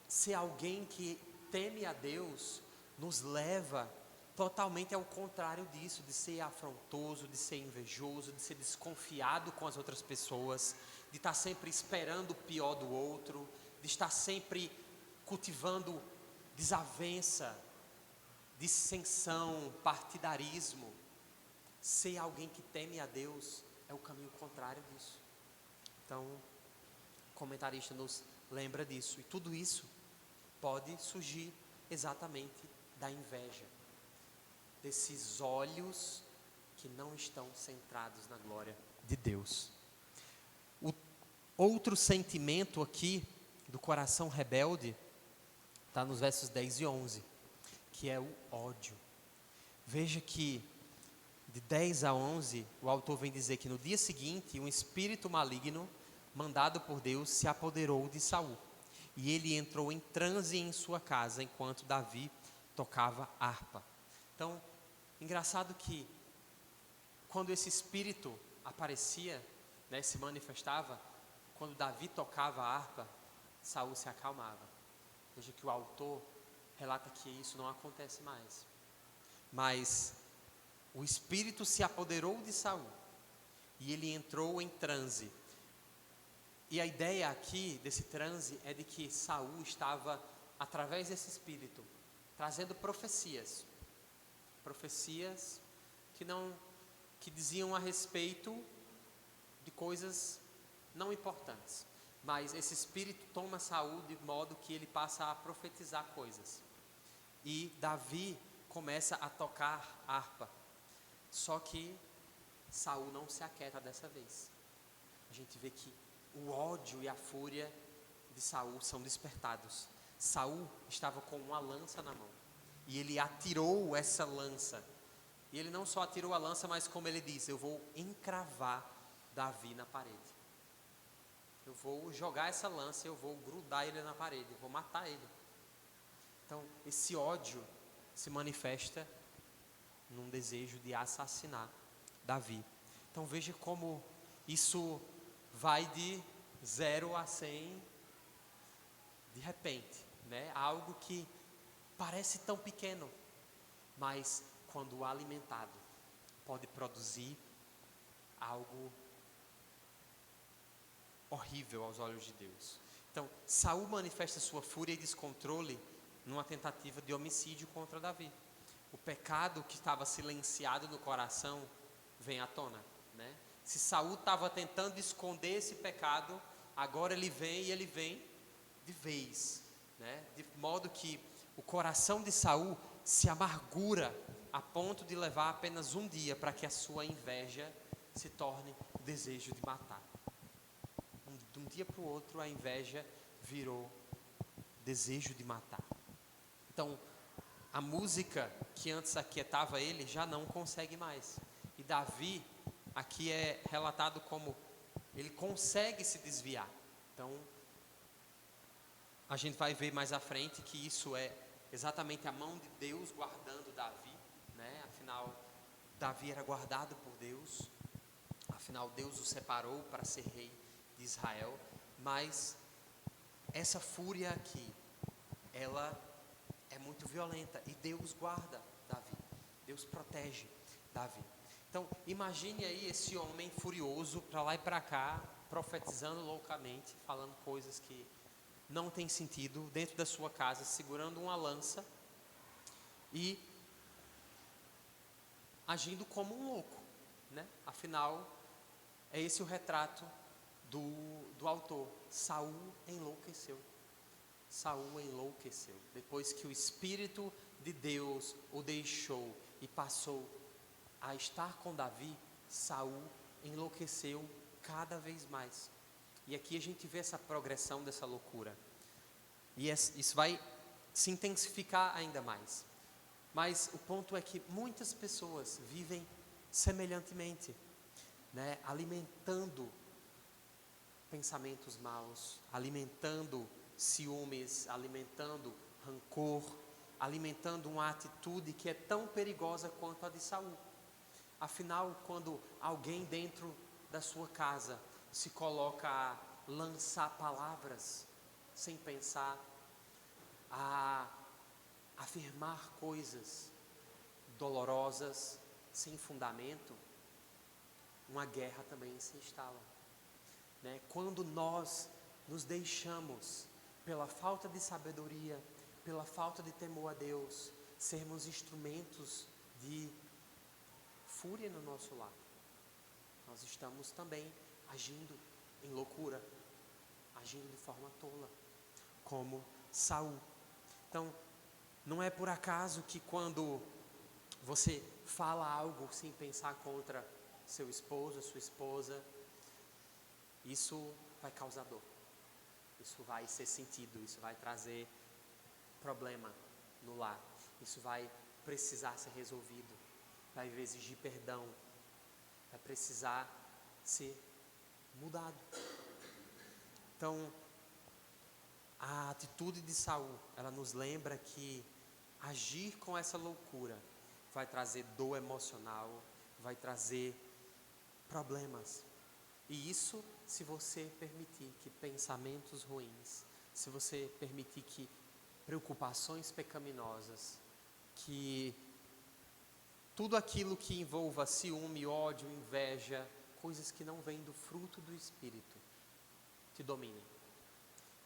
ser alguém que teme a Deus nos leva totalmente ao contrário disso, de ser afrontoso, de ser invejoso, de ser desconfiado com as outras pessoas, de estar sempre esperando o pior do outro, de estar sempre cultivando desavença, dissensão, partidarismo. Ser alguém que teme a Deus é o caminho contrário disso. Então, o comentarista nos lembra disso, e tudo isso pode surgir exatamente da inveja, desses olhos que não estão centrados na glória de Deus. O outro sentimento aqui do coração rebelde está nos versos 10 e 11, que é o ódio. Veja que de 10 a 11, o autor vem dizer que no dia seguinte, um espírito maligno, mandado por Deus, se apoderou de Saul. E ele entrou em transe em sua casa, enquanto Davi tocava harpa. Então, engraçado que, quando esse espírito aparecia, né, se manifestava, quando Davi tocava a harpa, Saul se acalmava. Veja que o autor relata que isso não acontece mais. Mas o espírito se apoderou de Saul e ele entrou em transe. E a ideia aqui desse transe é de que Saul estava, através desse espírito, trazendo profecias que diziam a respeito de coisas não importantes. Mas esse espírito toma Saul de modo que ele passa a profetizar coisas. E Davi começa a tocar harpa. Só que Saul não se aquieta dessa vez. A gente vê que o ódio e a fúria de Saul são despertados. Saul estava com uma lança na mão e ele atirou essa lança. E ele não só atirou a lança, mas como ele diz, eu vou encravar Davi na parede. Eu vou jogar essa lança, eu vou grudar ele na parede, eu vou matar ele. Então, esse ódio se manifesta num desejo de assassinar Davi. Então, veja como isso vai de 0 a 100 de repente, né? Algo que parece tão pequeno, mas quando alimentado, pode produzir algo horrível aos olhos de Deus. Então, Saul manifesta sua fúria e descontrole numa tentativa de homicídio contra Davi. O pecado que estava silenciado no coração vem à tona, né? Se Saul estava tentando esconder esse pecado, agora ele vem de vez, né? De modo que o coração de Saul se amargura a ponto de levar apenas um dia para que a sua inveja se torne o desejo de matar. De um dia para o outro, a inveja virou desejo de matar. Então, a música que antes aquietava ele já não consegue mais. E Davi, aqui é relatado como ele consegue se desviar. Então, a gente vai ver mais à frente que isso é exatamente a mão de Deus guardando Davi, né? Afinal, Davi era guardado por Deus. Afinal, Deus o separou para ser rei de Israel. Mas essa fúria aqui, ela é muito violenta e Deus guarda Davi. Deus protege Davi. Então, imagine aí esse homem furioso para lá e para cá, profetizando loucamente, falando coisas que não tem sentido, dentro da sua casa, segurando uma lança e agindo como um louco, né? Afinal, é esse o retrato do autor. Saul enlouqueceu. Saul enlouqueceu. Depois que o Espírito de Deus o deixou e passou a estar com Davi, Saul enlouqueceu cada vez mais. E aqui a gente vê essa progressão dessa loucura. E isso vai se intensificar ainda mais. Mas o ponto é que muitas pessoas vivem semelhantemente, né? Alimentando pensamentos maus, alimentando ciúmes, alimentando rancor, alimentando uma atitude que é tão perigosa quanto a de Saul. Afinal, quando alguém dentro da sua casa se coloca a lançar palavras sem pensar, a afirmar coisas dolorosas, sem fundamento, uma guerra também se instala, né? Quando nós nos deixamos, pela falta de sabedoria, pela falta de temor a Deus, sermos instrumentos de fúria no nosso lar, nós estamos também agindo em loucura, agindo de forma tola, como Saul. Então, não é por acaso que quando você fala algo sem pensar contra seu esposo, sua esposa, isso vai causar dor. Isso vai ser sentido, isso vai trazer problema no lar. Isso vai precisar ser resolvido, vai exigir perdão, vai precisar ser mudado. Então, a atitude de Saul, ela nos lembra que agir com essa loucura vai trazer dor emocional, vai trazer problemas. E isso se você permitir que pensamentos ruins, se você permitir que preocupações pecaminosas, que tudo aquilo que envolva ciúme, ódio, inveja, coisas que não vêm do fruto do Espírito, te dominem.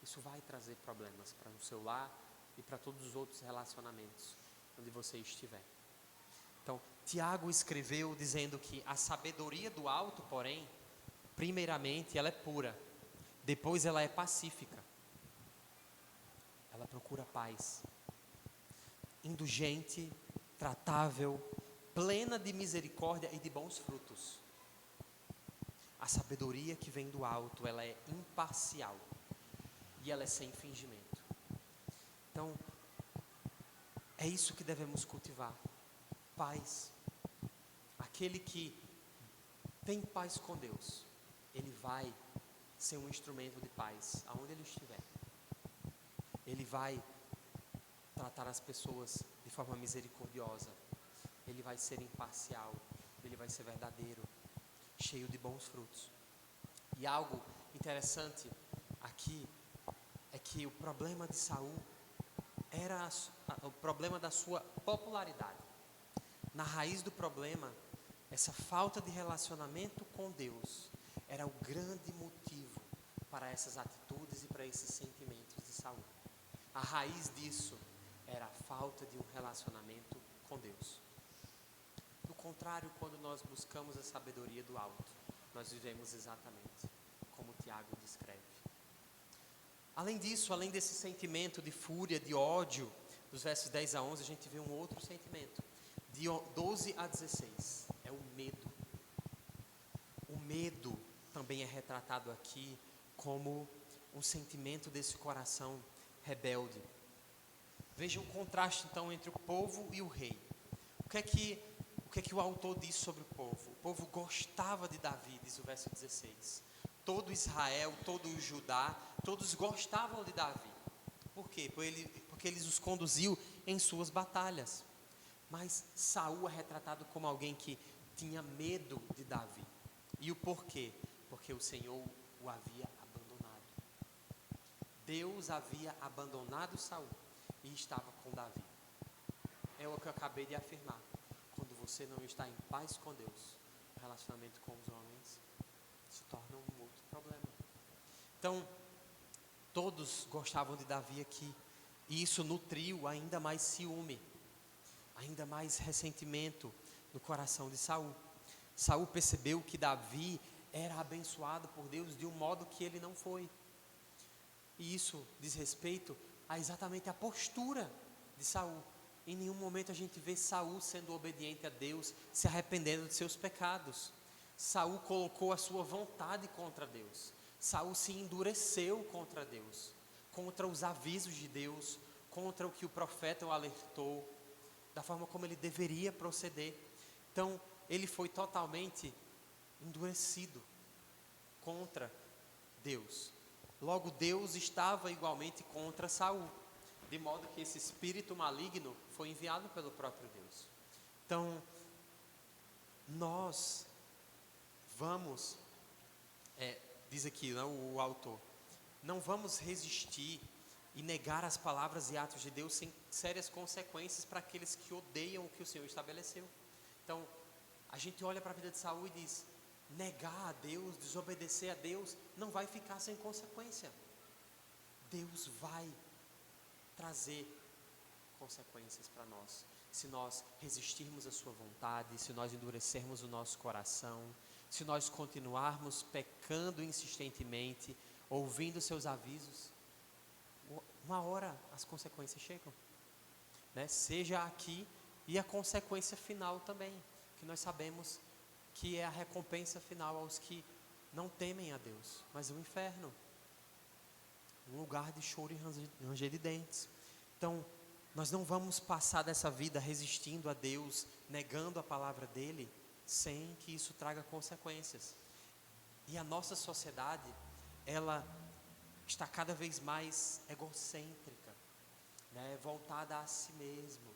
Isso vai trazer problemas para o seu lar e para todos os outros relacionamentos onde você estiver. Então, Tiago escreveu dizendo que a sabedoria do alto, porém, primeiramente ela é pura, depois ela é pacífica. Ela procura paz, indulgente, tratável, plena de misericórdia e de bons frutos. A sabedoria que vem do alto, ela é imparcial e ela é sem fingimento. Então, é isso que devemos cultivar: paz. Aquele que tem paz com Deus, ele vai ser um instrumento de paz aonde ele estiver. Ele vai tratar as pessoas de forma misericordiosa. Ele vai ser imparcial. Ele vai ser verdadeiro, cheio de bons frutos. E algo interessante aqui é que o problema de Saul era o problema da sua popularidade. Na raiz do problema, essa falta de relacionamento com Deus era o grande motivo para essas atitudes e para esses sentimentos de Saul. A raiz disso era a falta de um relacionamento com Deus. Do contrário, quando nós buscamos a sabedoria do alto, nós vivemos exatamente como Tiago descreve. Além disso, além desse sentimento de fúria, de ódio, dos versos 10 a 11, a gente vê um outro sentimento. De 12 a 16, é o medo. O medo também é retratado aqui como um sentimento desse coração rebelde. Veja o contraste então entre o povo e o rei. O que é que o autor diz sobre o povo? O povo gostava de Davi, diz o verso 16. Todo Israel, todo o Judá, todos gostavam de Davi. Por quê? Porque ele os conduziu em suas batalhas. Mas Saul é retratado como alguém que tinha medo de Davi. E o porquê? Porque o Senhor o havia abandonado. Deus havia abandonado Saul e estava com Davi. É o que eu acabei de afirmar. Quando você não está em paz com Deus, o relacionamento com os homens se torna um outro problema. Então, todos gostavam de Davi aqui. E isso nutriu ainda mais ciúme, ainda mais ressentimento no coração de Saul. Saul percebeu que Davi era abençoado por Deus de um modo que ele não foi. E isso diz respeito a exatamente a postura de Saul. Em nenhum momento a gente vê Saul sendo obediente a Deus, se arrependendo de seus pecados. Saul colocou a sua vontade contra Deus. Saul se endureceu contra Deus, contra os avisos de Deus, contra o que o profeta o alertou, da forma como ele deveria proceder. Então, ele foi totalmente endurecido contra Deus. Logo, Deus estava igualmente contra Saul, de modo que esse espírito maligno foi enviado pelo próprio Deus. Então, nós vamos, diz aqui, né, o autor, não vamos resistir e negar as palavras e atos de Deus sem sérias consequências para aqueles que odeiam o que o Senhor estabeleceu. Então, a gente olha para a vida de Saul e diz: negar a Deus, desobedecer a Deus, não vai ficar sem consequência. Deus vai trazer consequências para nós, se nós resistirmos à sua vontade, se nós endurecermos o nosso coração, se nós continuarmos pecando insistentemente, ouvindo seus avisos. Uma hora as consequências chegam, né? Seja aqui e a consequência final também, que nós sabemos que é a recompensa final aos que não temem a Deus, mas o inferno, um lugar de choro e ranger de dentes. Então, nós não vamos passar dessa vida resistindo a Deus, negando a palavra dele, sem que isso traga consequências. E a nossa sociedade, ela está cada vez mais egocêntrica, né? Voltada a si mesma,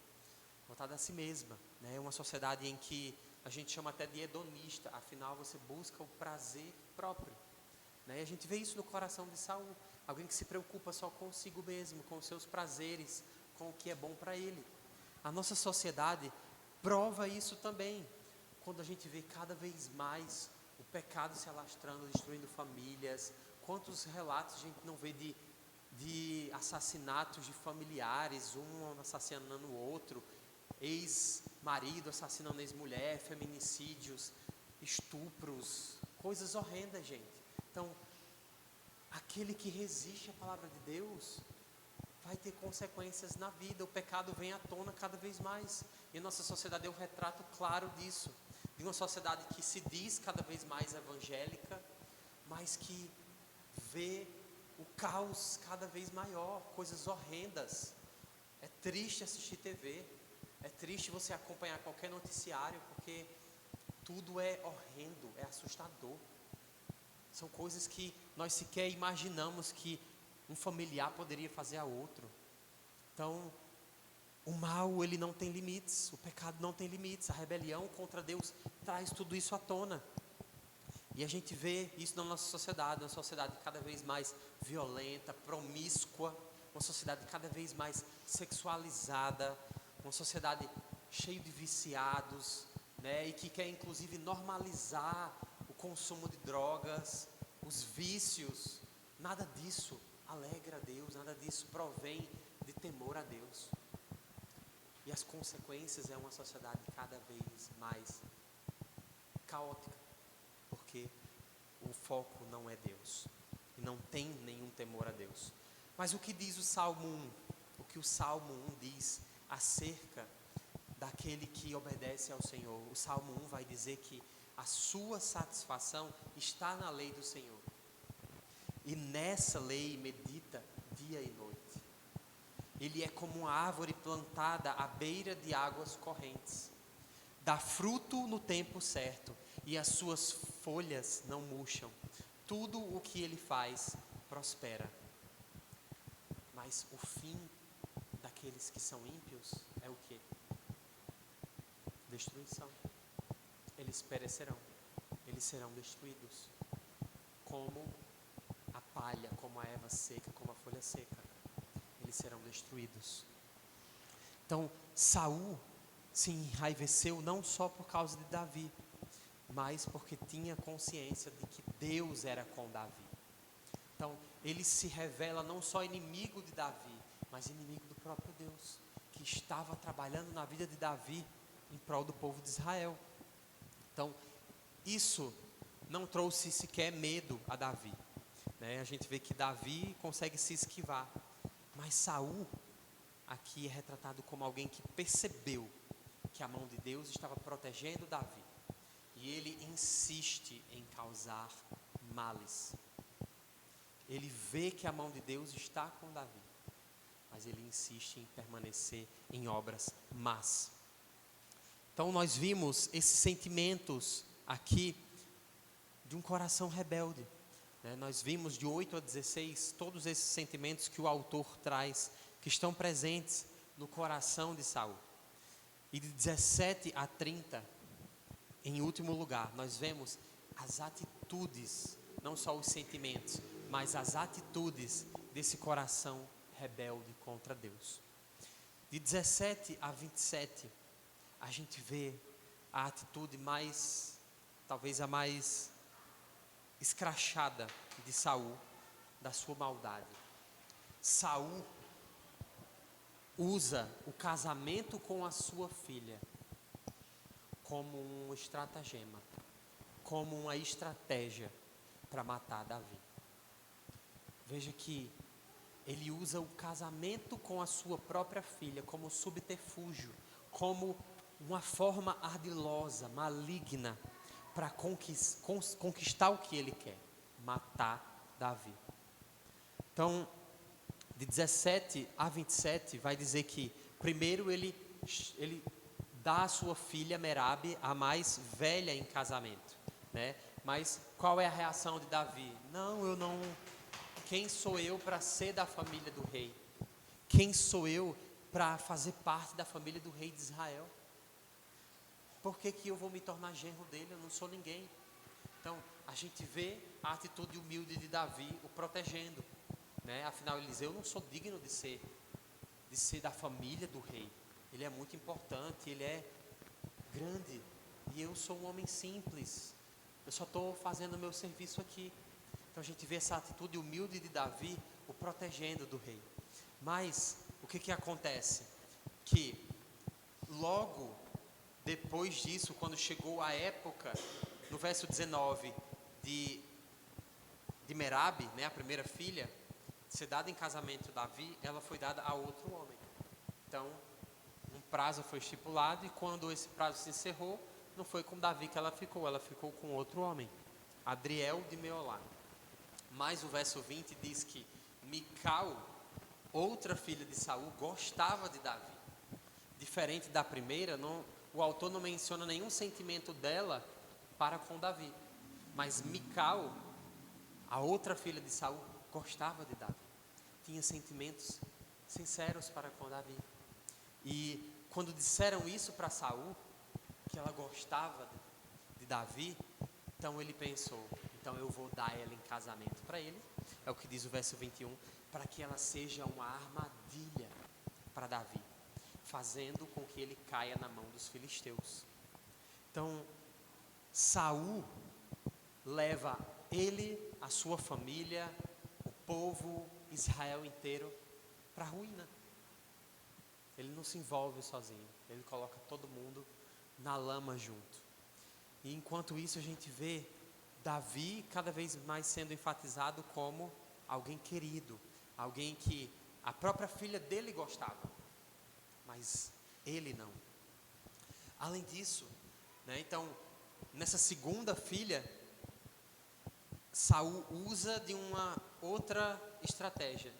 né? Uma sociedade em que a gente chama até de hedonista, afinal você busca o prazer próprio, né? E a gente vê isso no coração de Saul, alguém que se preocupa só consigo mesmo, com os seus prazeres, com o que é bom para ele. A nossa sociedade prova isso também, quando a gente vê cada vez mais o pecado se alastrando, destruindo famílias. Quantos relatos a gente não vê de assassinatos de familiares, um assassinando o outro, ex-marido assassinando ex-mulher, feminicídios, estupros, coisas horrendas, gente. Então, aquele que resiste à palavra de Deus vai ter consequências na vida. O pecado vem à tona cada vez mais, e a nossa sociedade é um retrato claro disso, de uma sociedade que se diz cada vez mais evangélica, mas que vê o caos cada vez maior, coisas horrendas. É triste assistir TV, é triste você acompanhar qualquer noticiário, porque tudo é horrendo, é assustador. São coisas que nós sequer imaginamos que um familiar poderia fazer a outro. Então, o mal, ele não tem limites, o pecado não tem limites, a rebelião contra Deus traz tudo isso à tona. E a gente vê isso na nossa sociedade, uma sociedade cada vez mais violenta, promíscua, uma sociedade cada vez mais sexualizada, uma sociedade cheia de viciados, né? E que quer inclusive normalizar o consumo de drogas, os vícios. Nada disso alegra a Deus, nada disso provém de temor a Deus. E as consequências é uma sociedade cada vez mais caótica, porque o foco não é Deus, e não tem nenhum temor a Deus. Mas o que diz o Salmo 1? O que o Salmo 1 diz acerca daquele que obedece ao Senhor? O Salmo 1 vai dizer que a sua satisfação está na lei do Senhor, e nessa lei medita dia e noite. Ele é como uma árvore plantada à beira de águas correntes, dá fruto no tempo certo, e as suas folhas não murcham. Tudo o que ele faz prospera. Mas o fim daqueles que são ímpios é o quê? Destruição. Eles perecerão, eles serão destruídos, como a palha, como a erva seca, como a folha seca. Eles serão destruídos. Então, Saul se enraiveceu não só por causa de Davi, mas porque tinha consciência de que Deus era com Davi. Então, ele se revela não só inimigo de Davi, mas inimigo do próprio Deus, que estava trabalhando na vida de Davi em prol do povo de Israel. Então, isso não trouxe sequer medo a Davi, né? A gente vê que Davi consegue se esquivar, mas Saul aqui é retratado como alguém que percebeu que a mão de Deus estava protegendo Davi, e ele insiste em causar males. Ele vê que a mão de Deus está com Davi, mas ele insiste em permanecer em obras más. Então nós vimos esses sentimentos aqui de um coração rebelde, né? Nós vimos de 8 a 16 todos esses sentimentos que o autor traz, que estão presentes no coração de Saul. E de 17 a 30, em último lugar, nós vemos as atitudes, não só os sentimentos, mas as atitudes desse coração rebelde contra Deus. De 17 a 27, a gente vê a atitude mais, talvez a mais escrachada de Saul, da sua maldade. Saul usa o casamento com a sua filha como um estratagema, como uma estratégia para matar Davi. Veja que ele usa o casamento com a sua própria filha como subterfúgio, como uma forma ardilosa, maligna, para conquistar o que ele quer: matar Davi. Então, de 17 a 27, vai dizer que primeiro ele dá a sua filha Merabe, a mais velha, em casamento, né? Mas qual é a reação de Davi? Não, eu não. Quem sou eu para ser da família do rei? Quem sou eu para fazer parte da família do rei de Israel? Por que eu vou me tornar genro dele? Eu não sou ninguém. Então, a gente vê a atitude humilde de Davi o protegendo, né? Afinal, ele diz: eu não sou digno de ser da família do rei. Ele é muito importante, ele é grande, e eu sou um homem simples. Eu só estou fazendo o meu serviço aqui. Então a gente vê essa atitude humilde de Davi o protegendo do rei. Mas o que acontece? Que logo depois disso, quando chegou a época, no verso 19, de Merabe, né, a primeira filha, ser dada em casamento a Davi, ela foi dada a outro homem. Então, um prazo foi estipulado, e quando esse prazo se encerrou, não foi com Davi que ela ficou com outro homem, Adriel de Meolá. Mas o verso 20 diz que Mical, outra filha de Saul, gostava de Davi. Diferente da primeira, o autor não menciona nenhum sentimento dela para com Davi. Mas Mical, a outra filha de Saul, gostava de Davi. Tinha sentimentos sinceros para com Davi. E quando disseram isso para Saul, que ela gostava de Davi, então ele pensou: então eu vou dar ela em casamento para ele. É o que diz o verso 21, para que ela seja uma armadilha para Davi, fazendo com que ele caia na mão dos filisteus. Então, Saul leva ele, a sua família, o povo, Israel inteiro, para a ruína. Ele não se envolve sozinho, ele coloca todo mundo na lama junto. E enquanto isso, a gente vê Davi cada vez mais sendo enfatizado como alguém querido, alguém que a própria filha dele gostava, mas ele não. Além disso, né, então, nessa segunda filha, Saul usa de uma outra estratégia.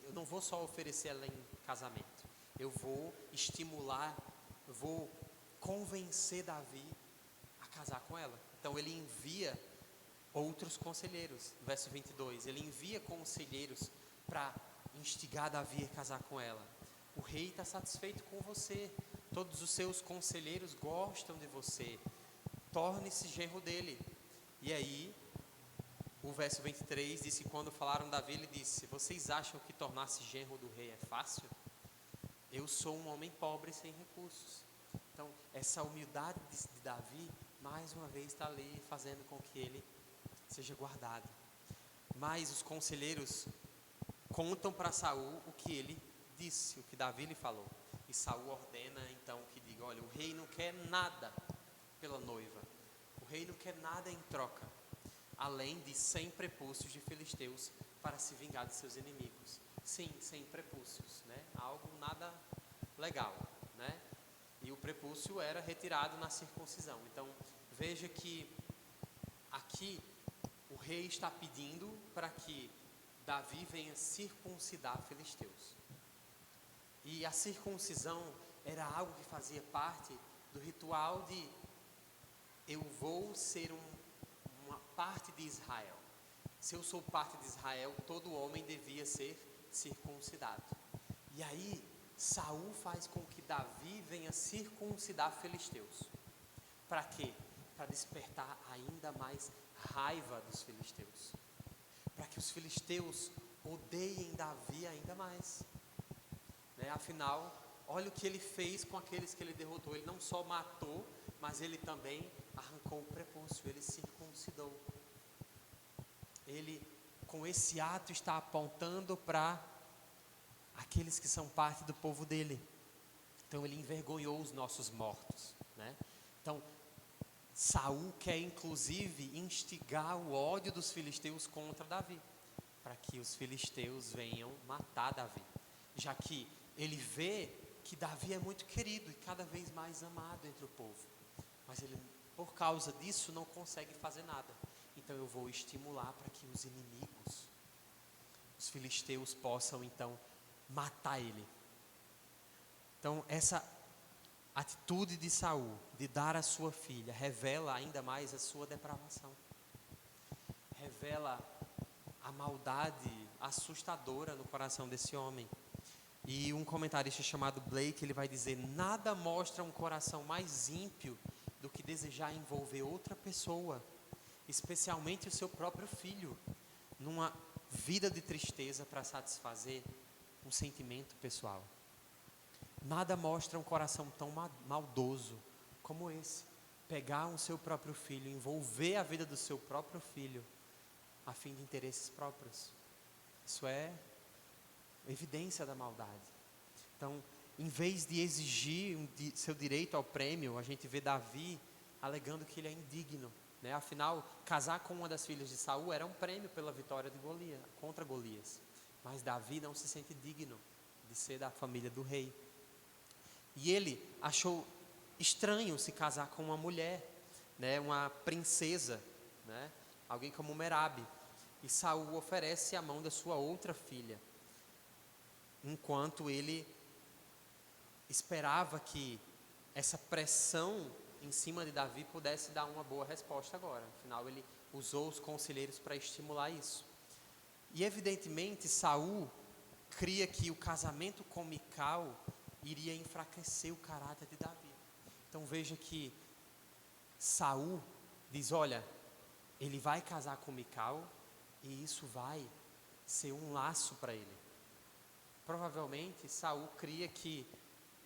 Eu não vou só oferecer ela em casamento, eu vou estimular, eu vou convencer Davi a casar com ela. Então ele envia outros conselheiros, verso 22, ele envia conselheiros para instigar Davi a casar com ela. O rei está satisfeito com você, todos os seus conselheiros gostam de você, torne-se genro dele. E aí, o verso 23 diz que quando falaram Davi, ele disse: vocês acham que tornar-se genro do rei é fácil? Eu sou um homem pobre sem recursos. Então, essa humildade de Davi, mais uma vez, está ali fazendo com que ele seja guardado. Mas os conselheiros contam para Saul o que ele disse, o que Davi lhe falou. E Saul ordena então que diga: olha, o rei não quer nada pela noiva, o rei não quer nada em troca, além de 100 prepúcios de filisteus para se vingar de seus inimigos. Sim, 100 prepúcios, né? Algo nada legal, né? E o prepúcio era retirado na circuncisão. Então, veja que aqui o rei está pedindo para que Davi venha circuncidar filisteus. E a circuncisão era algo que fazia parte do ritual de: eu vou ser uma parte de Israel. Se eu sou parte de Israel, todo homem devia ser circuncidado. E aí, Saul faz com que Davi venha circuncidar filisteus. Para quê? Para despertar ainda mais raiva dos filisteus. Para que os filisteus odeiem Davi ainda mais. Né? Afinal, olha o que ele fez com aqueles que ele derrotou. Ele não só matou, mas ele também arrancou o prepúcio, ele circuncidou. Ele, com esse ato, está apontando para aqueles que são parte do povo dele. Então ele envergonhou os nossos mortos, né? Então Saul quer inclusive instigar o ódio dos filisteus contra Davi, para que os filisteus venham matar Davi, já que ele vê que Davi é muito querido e cada vez mais amado entre o povo. Mas ele, por causa disso, não consegue fazer nada. Então eu vou estimular para que os inimigos, os filisteus, possam então matar ele. Então essa atitude de Saul, de dar a sua filha, revela ainda mais a sua depravação. Revela a maldade assustadora no coração desse homem. E um comentarista chamado Blake, ele vai dizer: nada mostra um coração mais ímpio do que desejar envolver outra pessoa, especialmente o seu próprio filho, numa vida de tristeza para satisfazer um sentimento pessoal. Nada mostra um coração tão maldoso como esse. Pegar o seu próprio filho, envolver a vida do seu próprio filho a fim de interesses próprios. Isso é evidência da maldade. Então, em vez de exigir seu direito ao prêmio, a gente vê Davi alegando que ele é indigno, né? Afinal, casar com uma das filhas de Saul era um prêmio pela vitória de Golias, contra Golias. Mas Davi não se sente digno de ser da família do rei. E ele achou estranho se casar com uma mulher, né? Uma princesa, né? Alguém como Merabe. E Saul oferece a mão da sua outra filha, enquanto ele esperava que essa pressão em cima de Davi pudesse dar uma boa resposta agora. Afinal, ele usou os conselheiros para estimular isso. E evidentemente Saul cria que o casamento com Mical iria enfraquecer o caráter de Davi. Então veja que Saul diz: olha, ele vai casar com Mical e isso vai ser um laço para ele. Provavelmente Saul cria que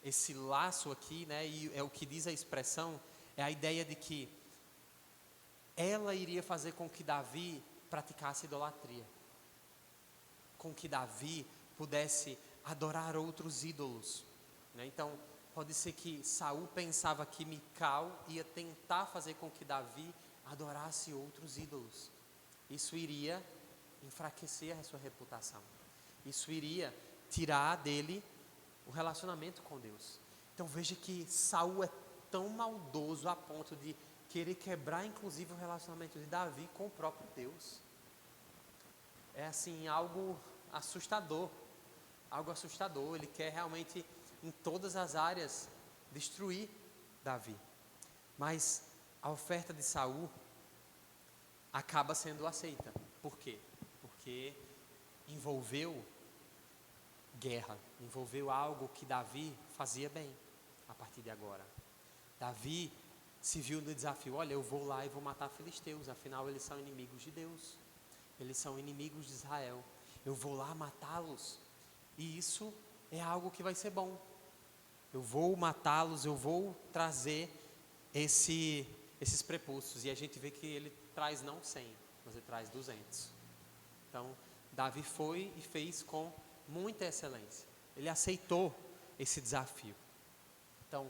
esse laço aqui, né, e é o que diz a expressão, é a ideia de que ela iria fazer com que Davi praticasse idolatria, com que Davi pudesse adorar outros ídolos, né? Então pode ser que Saul pensava que Mical ia tentar fazer com que Davi adorasse outros ídolos. Isso iria enfraquecer a sua reputação. Isso iria tirar dele o relacionamento com Deus. Então veja que Saul é tão maldoso a ponto de querer quebrar inclusive o relacionamento de Davi com o próprio Deus. É assim, algo assustador. Algo assustador. Ele quer realmente em todas as áreas destruir Davi. Mas a oferta de Saul acaba sendo aceita. Por quê? Porque envolveu guerra, envolveu algo que Davi fazia bem a partir de agora. Davi se viu no desafio: olha, eu vou lá e vou matar filisteus, afinal eles são inimigos de Deus, eles são inimigos de Israel, eu vou lá matá-los, e isso é algo que vai ser bom. Eu vou matá-los, eu vou trazer esses prepúcios. E a gente vê que ele traz não 100, mas ele traz 200. Então Davi foi e fez com muita excelência. Ele aceitou esse desafio. Então,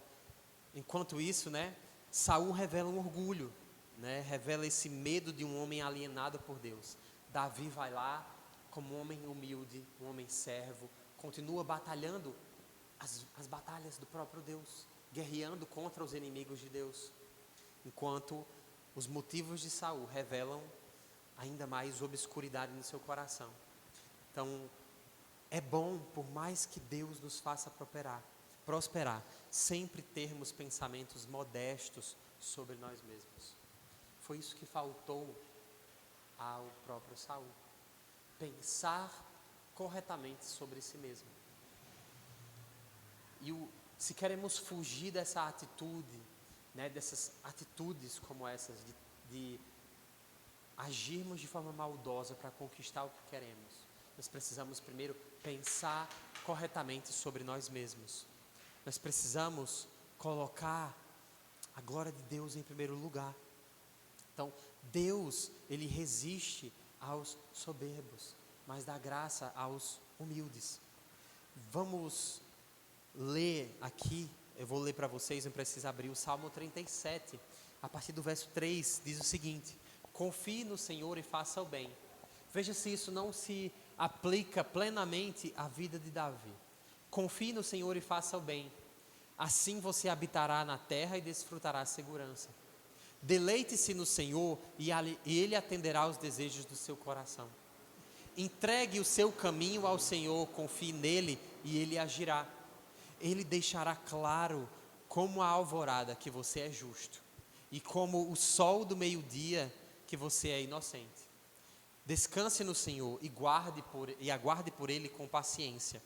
enquanto isso, né, Saul revela um orgulho, né, revela esse medo de um homem alienado por Deus. Davi vai lá como um homem humilde, um homem servo, continua batalhando as batalhas do próprio Deus, guerreando contra os inimigos de Deus, enquanto os motivos de Saul revelam ainda mais obscuridade no seu coração. Então, é bom, por mais que Deus nos faça prosperar, sempre termos pensamentos modestos sobre nós mesmos. Foi isso que faltou ao próprio Saul. Pensar corretamente sobre si mesmo. E se queremos fugir dessa atitude, né, dessas atitudes como essas, de agirmos de forma maldosa para conquistar o que queremos, nós precisamos primeiro pensar corretamente sobre nós mesmos. Nós precisamos colocar a glória de Deus em primeiro lugar. Então, Deus, Ele resiste aos soberbos, mas dá graça aos humildes. Vamos ler aqui, eu vou ler para vocês, não precisa abrir, o Salmo 37, a partir do verso 3, diz o seguinte: confie no Senhor e faça o bem. Veja se isso não se aplica plenamente à vida de Davi. Confie no Senhor e faça o bem. Assim você habitará na terra e desfrutará a segurança. Deleite-se no Senhor e Ele atenderá aos desejos do seu coração. Entregue o seu caminho ao Senhor, confie nele e Ele agirá. Ele deixará claro como a alvorada que você é justo e como o sol do meio-dia que você é inocente. Descanse no Senhor e aguarde por Ele com paciência.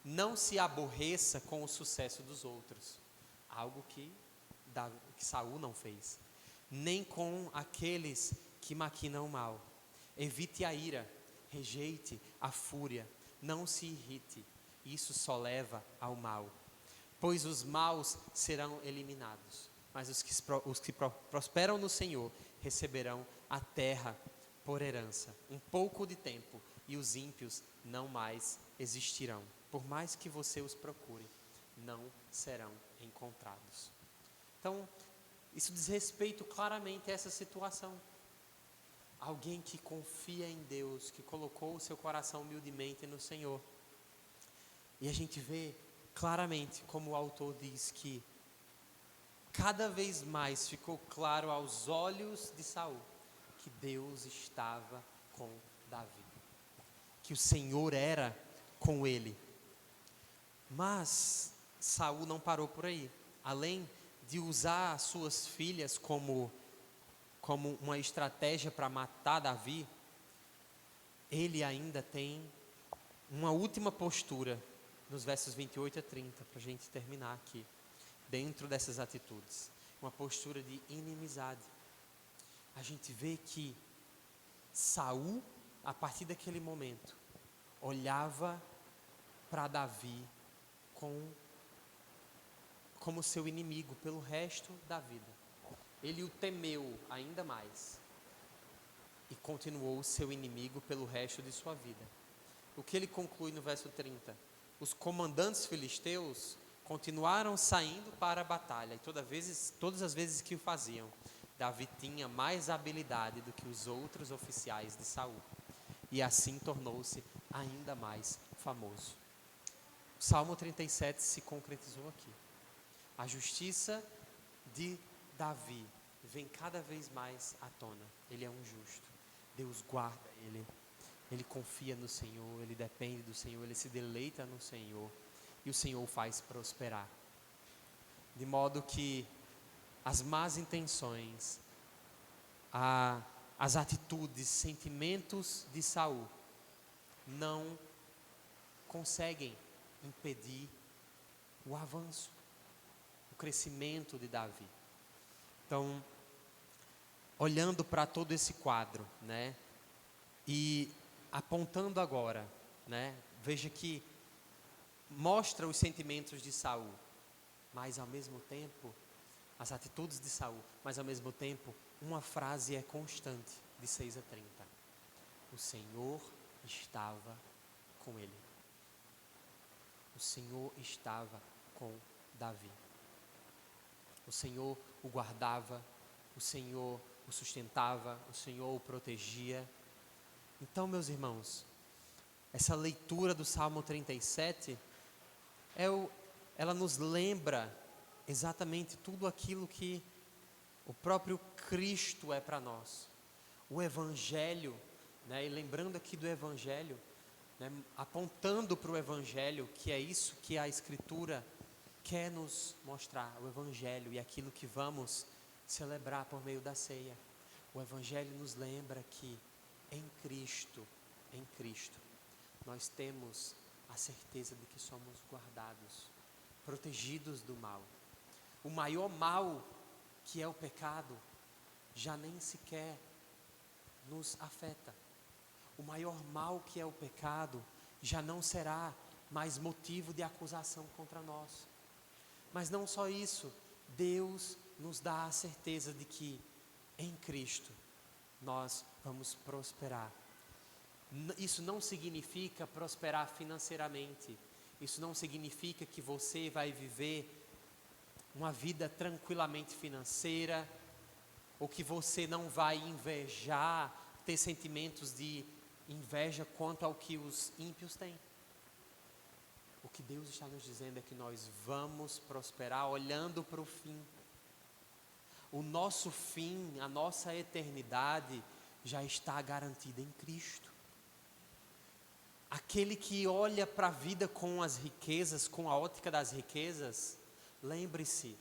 Não se aborreça com o sucesso dos outros, algo que Saul não fez, nem com aqueles que maquinam o mal. Evite a ira, rejeite a fúria, não se irrite, isso só leva ao mal. Pois os maus serão eliminados, mas os que prosperam no Senhor receberão a terra por herança. Um pouco de tempo e os ímpios não mais existirão. Por mais que você os procure, não serão encontrados. Então, isso diz respeito claramente a essa situação. Alguém que confia em Deus, que colocou o seu coração humildemente no Senhor. E a gente vê claramente, como o autor diz, que cada vez mais ficou claro aos olhos de Saul que Deus estava com Davi, que o Senhor era com ele. Mas Saul não parou por aí. Além de usar suas filhas como uma estratégia para matar Davi, ele ainda tem uma última postura nos versos 28 a 30, para a gente terminar aqui, dentro dessas atitudes, uma postura de inimizade. A gente vê que Saul, a partir daquele momento, olhava para Davi como seu inimigo pelo resto da vida. Ele o temeu ainda mais e continuou seu inimigo pelo resto de sua vida. O que ele conclui no verso 30? Os comandantes filisteus continuaram saindo para a batalha e todas as vezes que o faziam, Davi tinha mais habilidade do que os outros oficiais de Saul e assim tornou-se ainda mais famoso. O Salmo 37 se concretizou aqui. A justiça de Davi vem cada vez mais à tona. Ele é um justo. Deus guarda ele. Ele confia no Senhor, ele depende do Senhor, ele se deleita no Senhor. E o Senhor o faz prosperar. De modo que as más intenções, as atitudes, sentimentos de Saul não conseguem impedir o avanço, o crescimento de Davi. Então, olhando para todo esse quadro, né, e apontando agora, né, veja que mostra os sentimentos de Saul, mas ao mesmo tempo, as atitudes de Saul, mas ao mesmo tempo, uma frase é constante, de 6 a 30. O Senhor estava com ele. O Senhor estava com Davi. O Senhor o guardava, o Senhor o sustentava, o Senhor o protegia. Então, meus irmãos, essa leitura do Salmo 37, ela nos lembra exatamente tudo aquilo que o próprio Cristo é para nós. O Evangelho, né, e lembrando aqui do Evangelho, né, apontando para o Evangelho, que é isso que a Escritura quer nos mostrar, o Evangelho e aquilo que vamos celebrar por meio da ceia. O Evangelho nos lembra que em Cristo, nós temos a certeza de que somos guardados, protegidos do mal. O maior mal, que é o pecado, já nem sequer nos afeta. O maior mal, que é o pecado, já não será mais motivo de acusação contra nós. Mas não só isso, Deus nos dá a certeza de que em Cristo nós vamos prosperar. Isso não significa prosperar financeiramente. Isso não significa que você vai viver uma vida tranquilamente financeira, ou que você não vai invejar, ter sentimentos de inveja quanto ao que os ímpios têm. O que Deus está nos dizendo é que nós vamos prosperar olhando para o fim. O nosso fim, a nossa eternidade já está garantida em Cristo. Aquele que olha para a vida com as riquezas, com a ótica das riquezas, lembre-se,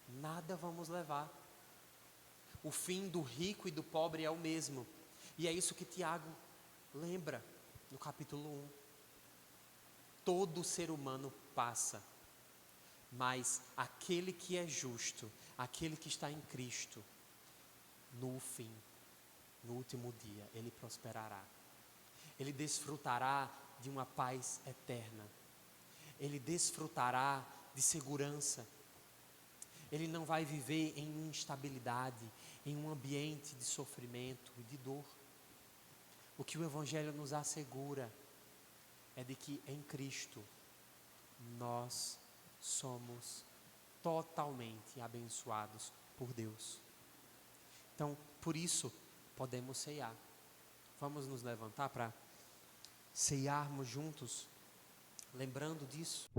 nada vamos levar. O fim do rico e do pobre é o mesmo. E é isso que Tiago lembra no capítulo 1. Todo ser humano passa, mas aquele que é justo, aquele que está em Cristo, no fim, no último dia, ele prosperará. Ele desfrutará de uma paz eterna. Ele desfrutará de segurança. Ele não vai viver em instabilidade, em um ambiente de sofrimento e de dor. O que o Evangelho nos assegura é de que em Cristo nós somos totalmente abençoados por Deus. Então, por isso, podemos ceiar. Vamos nos levantar para ceiarmos juntos, lembrando disso.